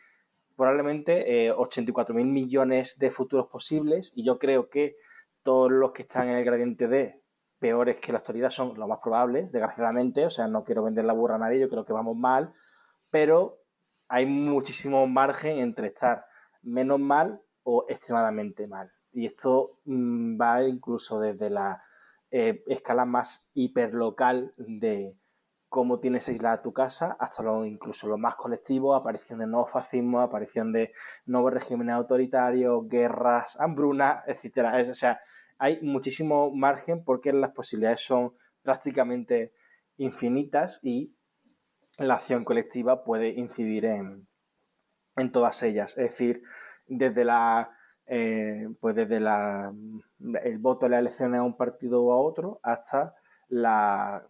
probablemente 84.000 millones de futuros posibles y yo creo que todos los que están en el gradiente D peores que la actualidad son los más probables, desgraciadamente, o sea, no quiero vender la burra a nadie, yo creo que vamos mal, pero hay muchísimo margen entre estar menos mal o extremadamente mal. Y esto va incluso desde la escala más hiperlocal de cómo tienes aislada tu casa hasta incluso lo más colectivo, aparición de nuevos fascismos, aparición de nuevos regímenes autoritarios, guerras, hambrunas, etcétera. O sea, hay muchísimo margen porque las posibilidades son prácticamente infinitas y la acción colectiva puede incidir en todas ellas. Es decir, desde el voto en las elecciones a un partido o a otro hasta la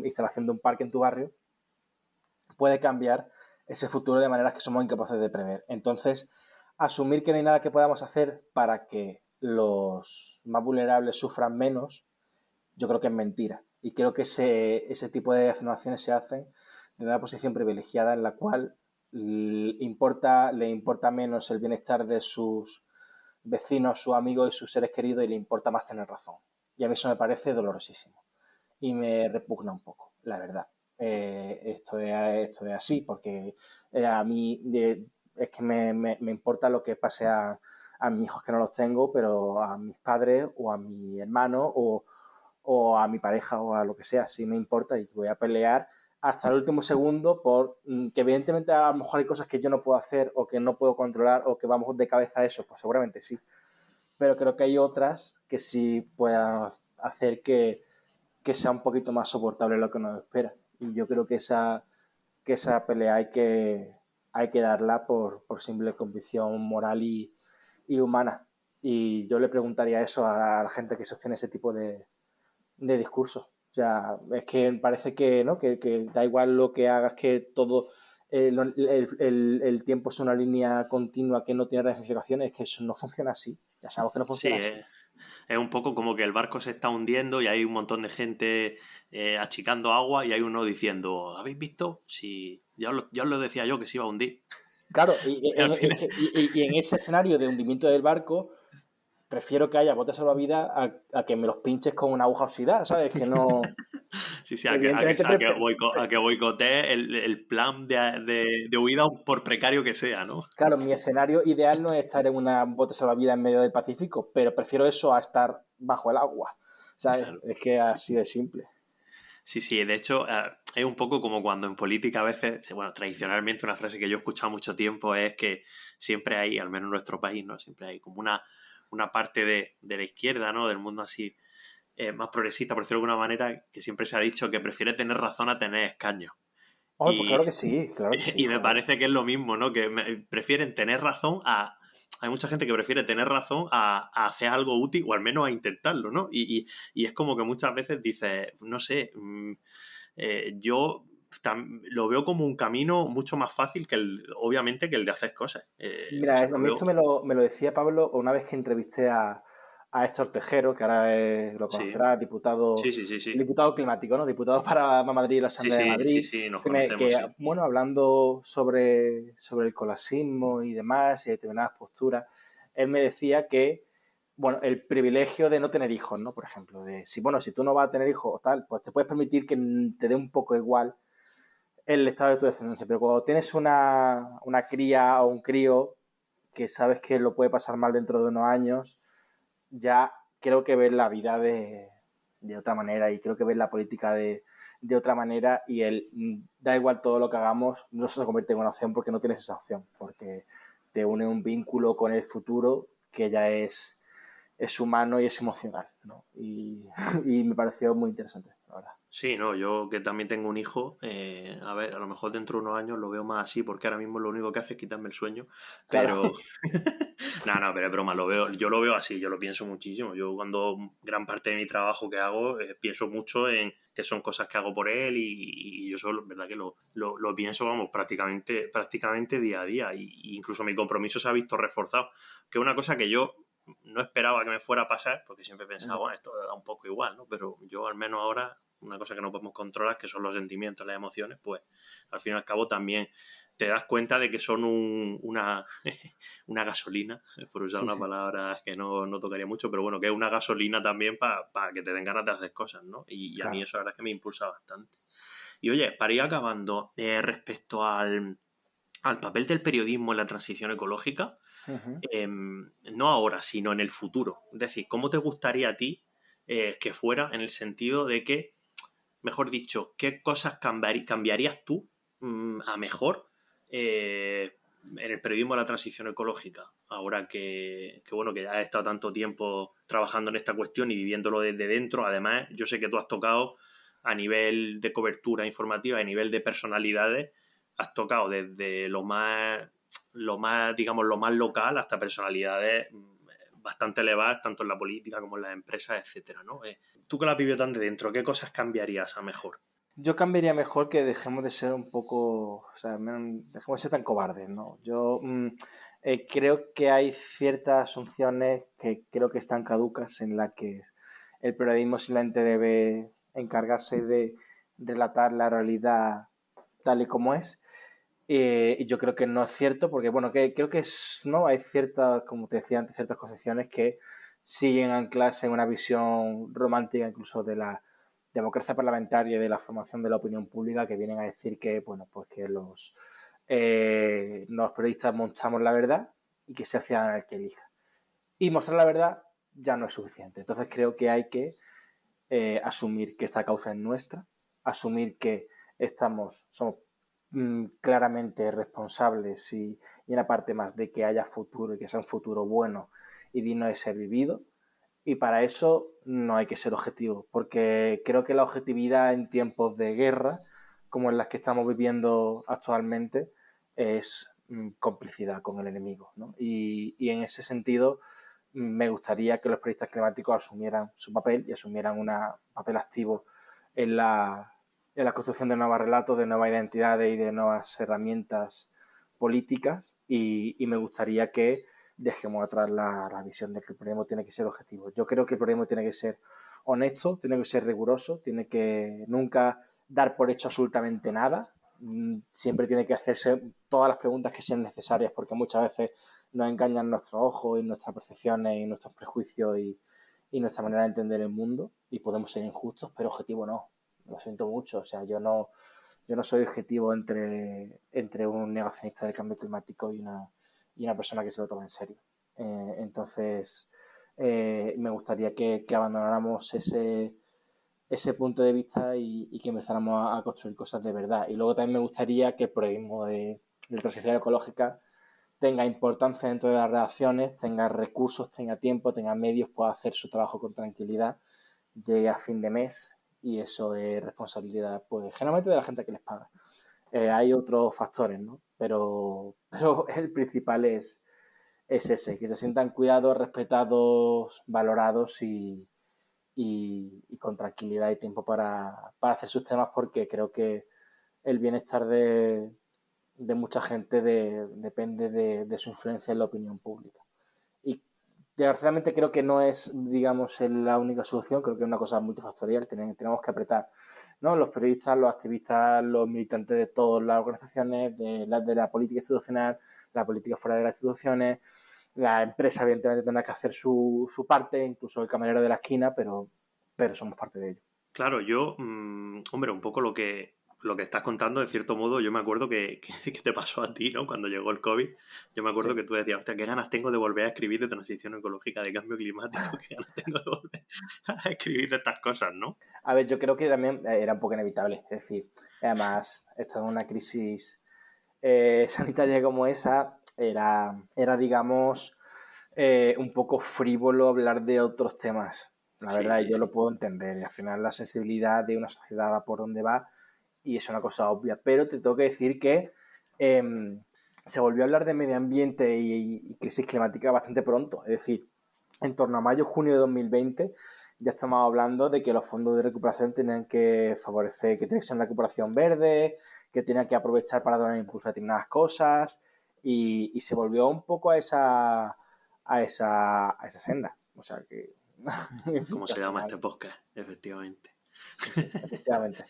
instalación de un parque en tu barrio puede cambiar ese futuro de maneras que somos incapaces de prever. Entonces, asumir que no hay nada que podamos hacer para que los más vulnerables sufran menos, yo creo que es mentira. Y creo que ese tipo de afirmaciones se hacen desde una posición privilegiada en la cual le importa menos el bienestar de sus vecinos, sus amigos y sus seres queridos y le importa más tener razón. Y a mí eso me parece dolorosísimo. Y me repugna un poco, la verdad. Esto es así, porque a mí es que me importa lo que pase a mis hijos que no los tengo, pero a mis padres o a mi hermano o a mi pareja o a lo que sea, sí me importa y voy a pelear hasta el último segundo por que evidentemente a lo mejor hay cosas que yo no puedo hacer o que no puedo controlar o que vamos de cabeza a eso, pues seguramente sí, pero creo que hay otras que sí puedan hacer que sea un poquito más soportable lo que nos espera y yo creo que esa pelea hay que darla por simple convicción moral y humana y yo le preguntaría eso a la gente que sostiene ese tipo de discurso. O sea, es que parece que, ¿no? que da igual lo que hagas, que todo el tiempo es una línea continua que no tiene ramificaciones, es que eso no funciona así. Ya sabemos que no Sí, funciona así. es un poco como que el barco se está hundiendo y hay un montón de gente achicando agua y hay uno diciendo, ¿habéis visto? Si ya os lo decía yo que se iba a hundir. Claro, Y al final- y en ese escenario de hundimiento del barco, prefiero que haya botes salvavidas a que me los pinches con una aguja oxidada, ¿sabes? Que no... Sí, sí, Evidentemente, a que boicotee el plan de huida por precario que sea, ¿no? claro, mi escenario ideal no es estar en una bote salvavidas en medio del Pacífico, pero prefiero eso a estar bajo el agua, ¿sabes? Claro. Es que Sí, así sí. de simple. Sí, sí, de hecho, es un poco como cuando en política a veces, bueno, tradicionalmente una frase que yo he escuchado mucho tiempo es que siempre hay, al menos en nuestro país, ¿no? Siempre hay como una parte de la izquierda, ¿no? Del mundo así más progresista, por decirlo de alguna manera, que siempre se ha dicho que prefiere tener razón a tener escaños. Oh, pues Y, claro que sí, y me joder. parece que es lo mismo, ¿no? Que prefieren tener razón a... Hay mucha gente que prefiere tener razón a hacer algo útil o al menos a intentarlo, ¿no? Y es como que muchas veces dices, no sé, yo lo veo como un camino mucho más fácil que obviamente, que el de hacer cosas. O Mira, sea, a lo mí veo... esto me lo decía Pablo una vez que entrevisté a Héctor Tejero, que ahora lo Sí, conocerá, sí, sí, sí, sí. diputado climático, ¿no? Diputado para Madrid y la Sí, Asamblea de sí, sí, Madrid, sí, nos conocemos, sí. bueno, hablando sobre el colasismo y demás y determinadas posturas, él me decía que, bueno, el privilegio de no tener hijos, ¿no? Por ejemplo, si tú no vas a tener hijos o tal, pues te puedes permitir que te dé un poco igual el estado de tu descendencia, pero cuando tienes una cría o un crío que sabes que lo puede pasar mal dentro de unos años, ya creo que ves la vida de otra manera y creo que ves la política de otra manera y da igual todo lo que hagamos, no se convierte en una opción porque no tienes esa opción, porque te une un vínculo con el futuro que ya es humano y es emocional, ¿no? Y me pareció muy interesante, la verdad. Sí, no, yo que también tengo un hijo, a ver, a lo mejor dentro de unos años lo veo más así, porque ahora mismo lo único que hace es quitarme el sueño, Claro, pero no, no, pero es broma, yo lo veo así, yo lo pienso muchísimo. Yo cuando gran parte de mi trabajo que hago, pienso mucho en que son cosas que hago por él y yo solo, verdad que lo pienso, vamos, prácticamente día a día. Y incluso mi compromiso se ha visto reforzado, que es una cosa que yo no esperaba que me fuera a pasar, porque siempre pensaba, bueno, esto da un poco igual, ¿no? Pero yo al menos ahora, una cosa que no podemos controlar, que son los sentimientos, las emociones, pues al fin y al cabo también te das cuenta de que son una gasolina, por usar sí, una sí, palabra que no tocaría mucho, pero bueno, que es una gasolina también para que te den ganas de hacer cosas, ¿no? Y a mí claro. eso la verdad es que me impulsa bastante. Y oye, para ir acabando, respecto al papel del periodismo en la transición ecológica, Uh-huh. no ahora, sino en el futuro. Es decir, ¿cómo te gustaría a ti que fuera en el sentido de que, mejor dicho, qué cosas cambiarías tú a mejor en el periodismo de la transición ecológica? Ahora bueno, que ya has estado tanto tiempo trabajando en esta cuestión y viviéndolo desde dentro. Además, yo sé que tú has tocado a nivel de cobertura informativa, a nivel de personalidades, has tocado desde digamos, lo más local hasta personalidades bastante elevadas, tanto en la política como en las empresas, etcétera, ¿no? Tú que la has vivido tan de dentro, ¿qué cosas cambiarías a mejor? Yo cambiaría mejor que dejemos de ser un poco, o sea, dejemos de ser tan cobardes, ¿no? Yo creo que hay ciertas asunciones que creo que están caducas en las que el periodismo simplemente debe encargarse de relatar la realidad tal y como es. Y yo creo que no es cierto, porque bueno, creo que no, hay ciertas, como te decía antes, ciertas concepciones que siguen ancladas en una visión romántica incluso de la democracia parlamentaria y de la formación de la opinión pública que vienen a decir que, bueno, pues que los periodistas mostramos la verdad y que se hacia el que elija. Y mostrar la verdad ya no es suficiente. Entonces creo que hay que asumir que esta causa es nuestra, asumir que somos claramente responsables y una parte más de que haya futuro y que sea un futuro bueno y digno de ser vivido. Y para eso no hay que ser objetivo, porque creo que la objetividad en tiempos de guerra, como en las que estamos viviendo actualmente, es complicidad con el enemigo, ¿no? Y en ese sentido, me gustaría que los periodistas climáticos asumieran su papel y asumieran un papel activo en la construcción de nuevos relatos, de nuevas identidades y de nuevas herramientas políticas. Y me gustaría que dejemos atrás la visión de que el periodismo tiene que ser objetivo. Yo creo que el periodismo tiene que ser honesto, tiene que ser riguroso, tiene que nunca dar por hecho absolutamente nada. Siempre tiene que hacerse todas las preguntas que sean necesarias, porque muchas veces nos engañan nuestros ojos y nuestras percepciones y nuestros prejuicios y nuestra manera de entender el mundo y podemos ser injustos, pero objetivo no. lo siento mucho, o sea, yo no soy objetivo entre un negacionista del cambio climático y una persona que se lo tome en serio. Entonces, me gustaría que abandonáramos ese punto de vista y que empezáramos a construir cosas de verdad. Y luego también me gustaría que el periodismo de transición ecológica tenga importancia dentro de las redacciones, tenga recursos, tenga tiempo, tenga medios, pueda hacer su trabajo con tranquilidad, llegue a fin de mes y eso es responsabilidad, pues, generalmente de la gente que les paga. Hay otros factores, ¿no? Pero el principal es ese, que se sientan cuidados, respetados, valorados y con tranquilidad y tiempo para hacer sus temas, porque creo que el bienestar de mucha gente depende de su influencia en la opinión pública. Y desgraciadamente creo que no es, digamos, la única solución, creo que es una cosa multifactorial, tenemos que apretar, ¿no? Los periodistas, los activistas, los militantes de todas las organizaciones, de la política institucional, la política fuera de las instituciones, la empresa evidentemente tendrá que hacer su parte, incluso el camarero de la esquina, pero somos parte de ello. Claro, yo, hombre, un poco lo que estás contando, de cierto modo, yo me acuerdo que te pasó a ti, ¿no? Cuando llegó el COVID, yo me acuerdo Sí. que tú decías, hostia, qué ganas tengo de volver a escribir de transición ecológica, de cambio climático, qué ganas tengo de volver a escribir de estas cosas, ¿no? A ver, yo creo que también era un poco inevitable. Es decir, además, estando en una crisis sanitaria como esa, era digamos, un poco frívolo hablar de otros temas. La Sí, verdad, sí, yo lo sí. puedo entender. Y al final la sensibilidad de una sociedad va por donde va y es una cosa obvia. Pero te tengo que decir que se volvió a hablar de medio ambiente y crisis climática bastante pronto. Es decir, en torno a mayo-junio de 2020 ya estamos hablando de que los fondos de recuperación tenían que favorecer, que tiene que ser una recuperación verde, que tenían que aprovechar para dar impulso a determinadas cosas y se volvió un poco a esa senda. O sea que, en fin, ¿Cómo que al se llama final, este podcast? Efectivamente. sí, sí, efectivamente.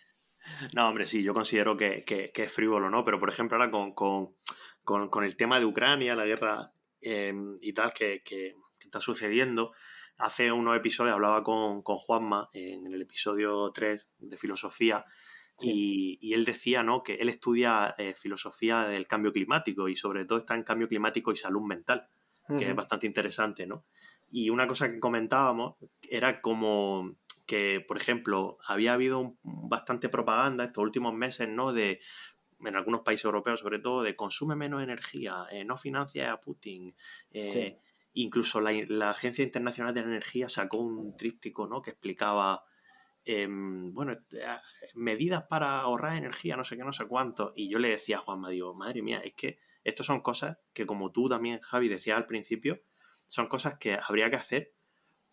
No, hombre, sí, yo considero que es frívolo, ¿no? Pero, por ejemplo, ahora con el tema de Ucrania, la guerra y tal que está sucediendo, hace unos episodios hablaba con Juanma en el episodio 3 de filosofía Sí. y él decía, ¿no? Que él estudia filosofía del cambio climático y sobre todo está en cambio climático y salud mental, que es Uh-huh. bastante interesante, ¿no? Y una cosa que comentábamos era como que, por ejemplo, había habido bastante propaganda estos últimos meses, ¿no? En algunos países europeos sobre todo, de consume menos energía, no financia a Putin. Sí. Incluso la Agencia Internacional de la Energía sacó un tríptico, ¿no? Que explicaba, bueno, medidas para ahorrar energía, no sé qué, no sé cuánto. Y yo le decía a Juanma, digo, madre mía, es que estas son cosas que, como tú también, Javi, decías al principio, son cosas que habría que hacer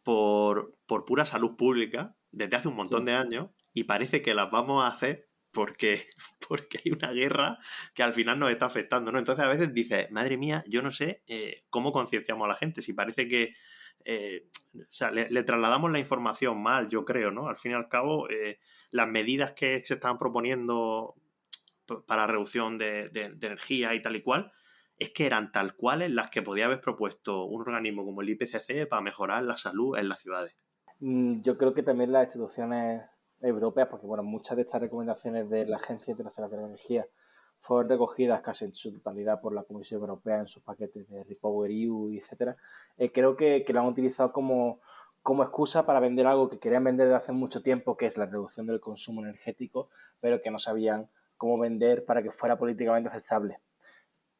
por pura salud pública desde hace un montón Sí. de años y parece que las vamos a hacer porque, porque hay una guerra que al final nos está afectando, ¿no? Entonces a veces dices, madre mía, yo no sé cómo concienciamos a la gente, si parece que o sea, le trasladamos la información mal, yo creo, ¿no? Al fin y al cabo, las medidas que se están proponiendo para reducción de energía y tal y cual, es que eran tal cuales las que podía haber propuesto un organismo como el IPCC para mejorar la salud en las ciudades. Yo creo que también las instituciones europeas, porque bueno, muchas de estas recomendaciones de la Agencia Internacional de la Energía fueron recogidas casi en su totalidad por la Comisión Europea en sus paquetes de REPowerEU, etcétera. Creo que lo han utilizado como excusa para vender algo que querían vender desde hace mucho tiempo, que es la reducción del consumo energético, pero que no sabían cómo vender para que fuera políticamente aceptable.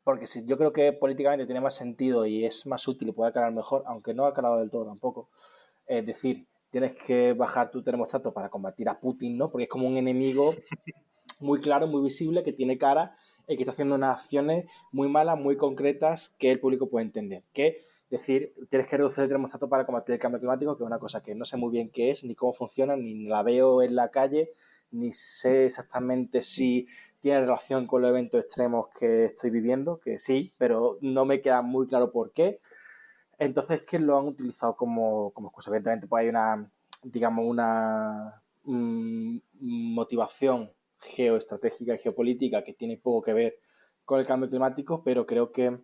Porque si yo creo que políticamente tiene más sentido y es más útil y puede calar mejor, aunque no ha calado del todo tampoco, es decir, tienes que bajar tu termostato para combatir a Putin, ¿no? Porque es como un enemigo muy claro, muy visible, que tiene cara y que está haciendo unas acciones muy malas, muy concretas, que el público puede entender. Que decir, tienes que reducir el termostato para combatir el cambio climático, que es una cosa que no sé muy bien qué es, ni cómo funciona, ni la veo en la calle, ni sé exactamente si tiene relación con los eventos extremos que estoy viviendo, que sí, pero no me queda muy claro por qué. Entonces, que lo han utilizado como excusa. Evidentemente, pues hay digamos, una motivación geoestratégica y geopolítica que tiene poco que ver con el cambio climático, pero creo que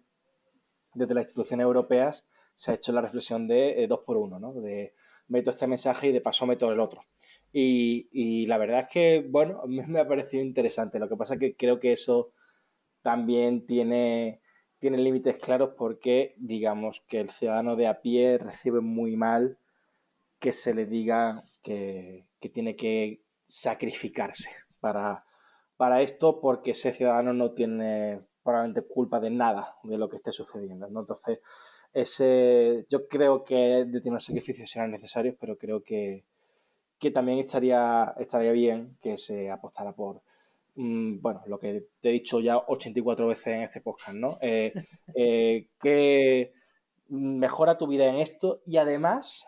desde las instituciones europeas se ha hecho la reflexión de dos por uno, ¿no? De meto este mensaje y de paso meto el otro. Y la verdad es que, bueno, a mí me ha parecido interesante. Lo que pasa es que creo que eso también tiene límites claros porque, digamos, que el ciudadano de a pie recibe muy mal que se le diga que tiene que sacrificarse para, para esto porque ese ciudadano no tiene probablemente culpa de nada de lo que esté sucediendo, ¿no? Entonces, yo creo que determinados sacrificios serán necesarios, pero creo que también estaría bien que se apostara por, bueno, lo que te he dicho ya 84 veces en este podcast, ¿no? Que mejora tu vida en esto y además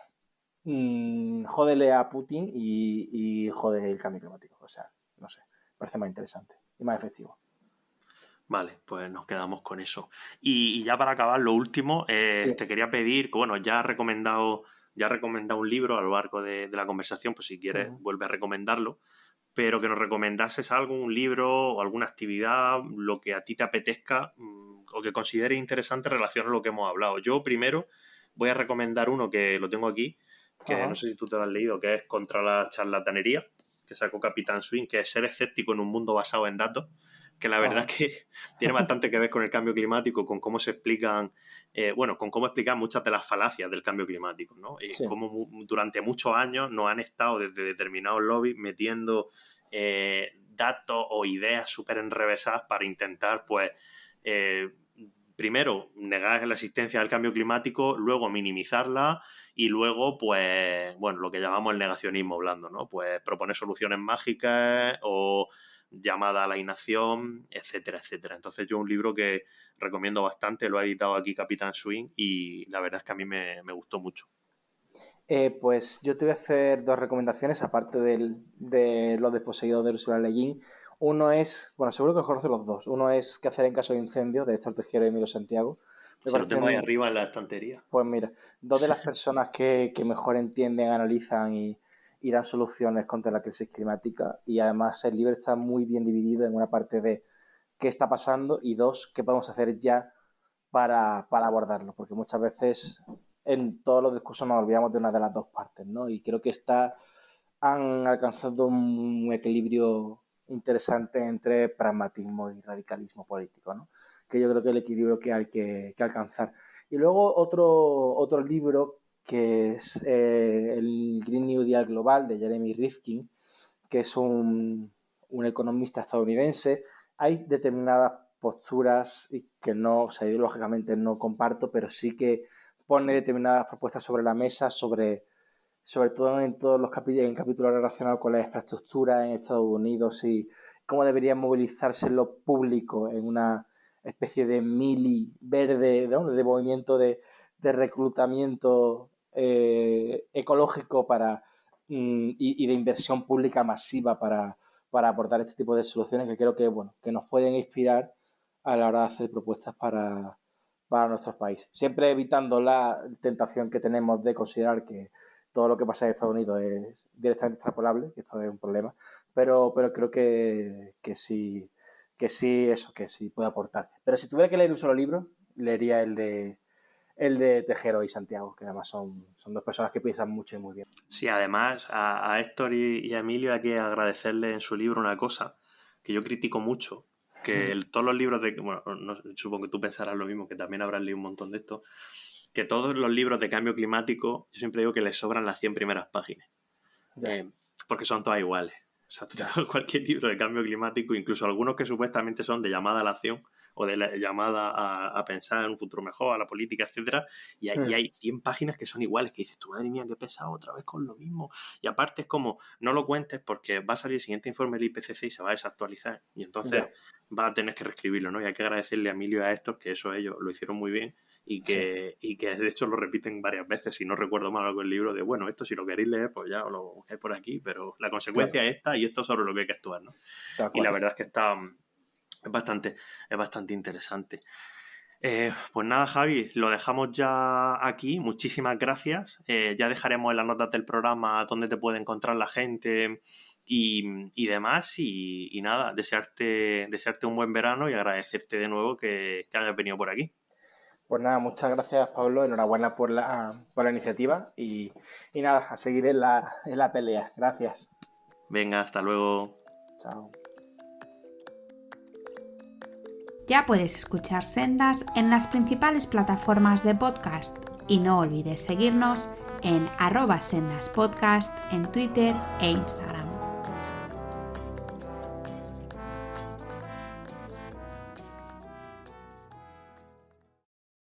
jódele a Putin y jode el cambio climático. O sea, no sé, parece más interesante y más efectivo. Vale, pues nos quedamos con eso. Y ya para acabar, lo último, Sí. te quería pedir, que bueno, ya he recomendado un libro a lo largo de la conversación, pues si quieres, Uh-huh. vuelve a recomendarlo, pero que nos recomendases algo, un libro o alguna actividad, lo que a ti te apetezca o que consideres interesante en relación a lo que hemos hablado. Yo primero voy a recomendar uno que lo tengo aquí, que no Ajá. sé si tú te lo has leído, que es Contra la charlatanería, que sacó Capitán Swing, que es ser escéptico en un mundo basado en datos, que la verdad Ajá. es que tiene bastante que ver con el cambio climático, con cómo se explican, bueno, con cómo explican muchas de las falacias del cambio climático, ¿no? Y Sí. cómo durante muchos años nos han estado desde determinados lobbies metiendo datos o ideas súper enrevesadas para intentar, pues, primero negar la existencia del cambio climático, luego minimizarla y luego, pues, bueno, lo que llamamos el negacionismo blando, ¿no? Pues proponer soluciones mágicas o llamada a la inacción, etcétera, etcétera. Entonces yo un libro que recomiendo bastante, lo ha editado aquí Capitán Swing y la verdad es que a mí me gustó mucho. Pues yo te voy a hacer dos recomendaciones, aparte de los desposeídos de Ursula Le Guin. Uno es, bueno, seguro que los conoces los dos. Uno es qué hacer en caso de incendio, de Héctor Tejero y Emilio Santiago. Me Si lo tengo ahí parecen, arriba en la estantería. pues mira, dos de las personas que mejor entienden, analizan y dan soluciones contra la crisis climática. Y además el libro está muy bien dividido en una parte de qué está pasando y dos, qué podemos hacer ya para abordarlo. Porque muchas veces en todos los discursos nos olvidamos de una de las dos partes, ¿no? Y creo que han alcanzado un equilibrio interesante entre pragmatismo y radicalismo político, ¿no? Que yo creo que es el equilibrio que hay que alcanzar. Y luego otro libro que es el Green New Deal Global de Jeremy Rifkin, que es un economista estadounidense. Hay determinadas posturas que no, o sea, ideológicamente no comparto, pero sí que pone determinadas propuestas sobre la mesa, sobre todo en todos los capítulos relacionados con la infraestructura en Estados Unidos y cómo debería movilizarse lo público en una especie de mili verde, ¿no? De movimiento de reclutamiento ecológico y de inversión pública masiva para aportar este tipo de soluciones que creo que, bueno, que nos pueden inspirar a la hora de hacer propuestas para nuestros países. Siempre evitando la tentación que tenemos de considerar que todo lo que pasa en Estados Unidos es directamente extrapolable, que esto es un problema, pero creo que sí, eso, que sí puede aportar. Pero si tuviera que leer un solo libro, leería el de Tejero y Santiago, que además son dos personas que piensan mucho y muy bien. Sí, además a Héctor y a Emilio hay que agradecerle en su libro una cosa que yo critico mucho, que todos los libros de, bueno, supongo que tú pensarás lo mismo, que también habrás leído un montón de esto, que todos los libros de cambio climático, yo siempre digo que les sobran las 100 primeras páginas, Ya, porque son todas iguales. O sea, tú te ya. coges cualquier libro de cambio climático, incluso algunos que supuestamente son de llamada a la acción o de llamada a pensar en un futuro mejor, a la política, etcétera, y hay 100 páginas que son iguales, que dices, tú, madre mía, qué pesado, otra vez con lo mismo. Y aparte es como, no lo cuentes porque va a salir el siguiente informe del IPCC y se va a desactualizar. Y entonces Ya, va a tener que reescribirlo, ¿no? Y hay que agradecerle a Emilio y a estos que eso ellos lo hicieron muy bien sí, y que de hecho lo repiten varias veces, si no recuerdo mal algo el libro, de bueno, esto si lo queréis leer, pues ya os lo busquéis por aquí, pero la consecuencia claro, es esta y esto es sobre lo que hay que actuar, ¿no? tal Y la cual. verdad es que es bastante interesante. Pues nada, Javi, lo dejamos ya aquí. Muchísimas gracias. Ya dejaremos en las notas del programa dónde te puede encontrar la gente y demás. Y nada, desearte un buen verano y agradecerte de nuevo que hayas venido por aquí. Pues nada, muchas gracias, Pablo. Enhorabuena por la iniciativa y nada, a seguir en la pelea. Gracias. Venga, hasta luego. Chao. Ya puedes escuchar Sendas en las principales plataformas de podcast y no olvides seguirnos en @sendaspodcast en Twitter e Instagram.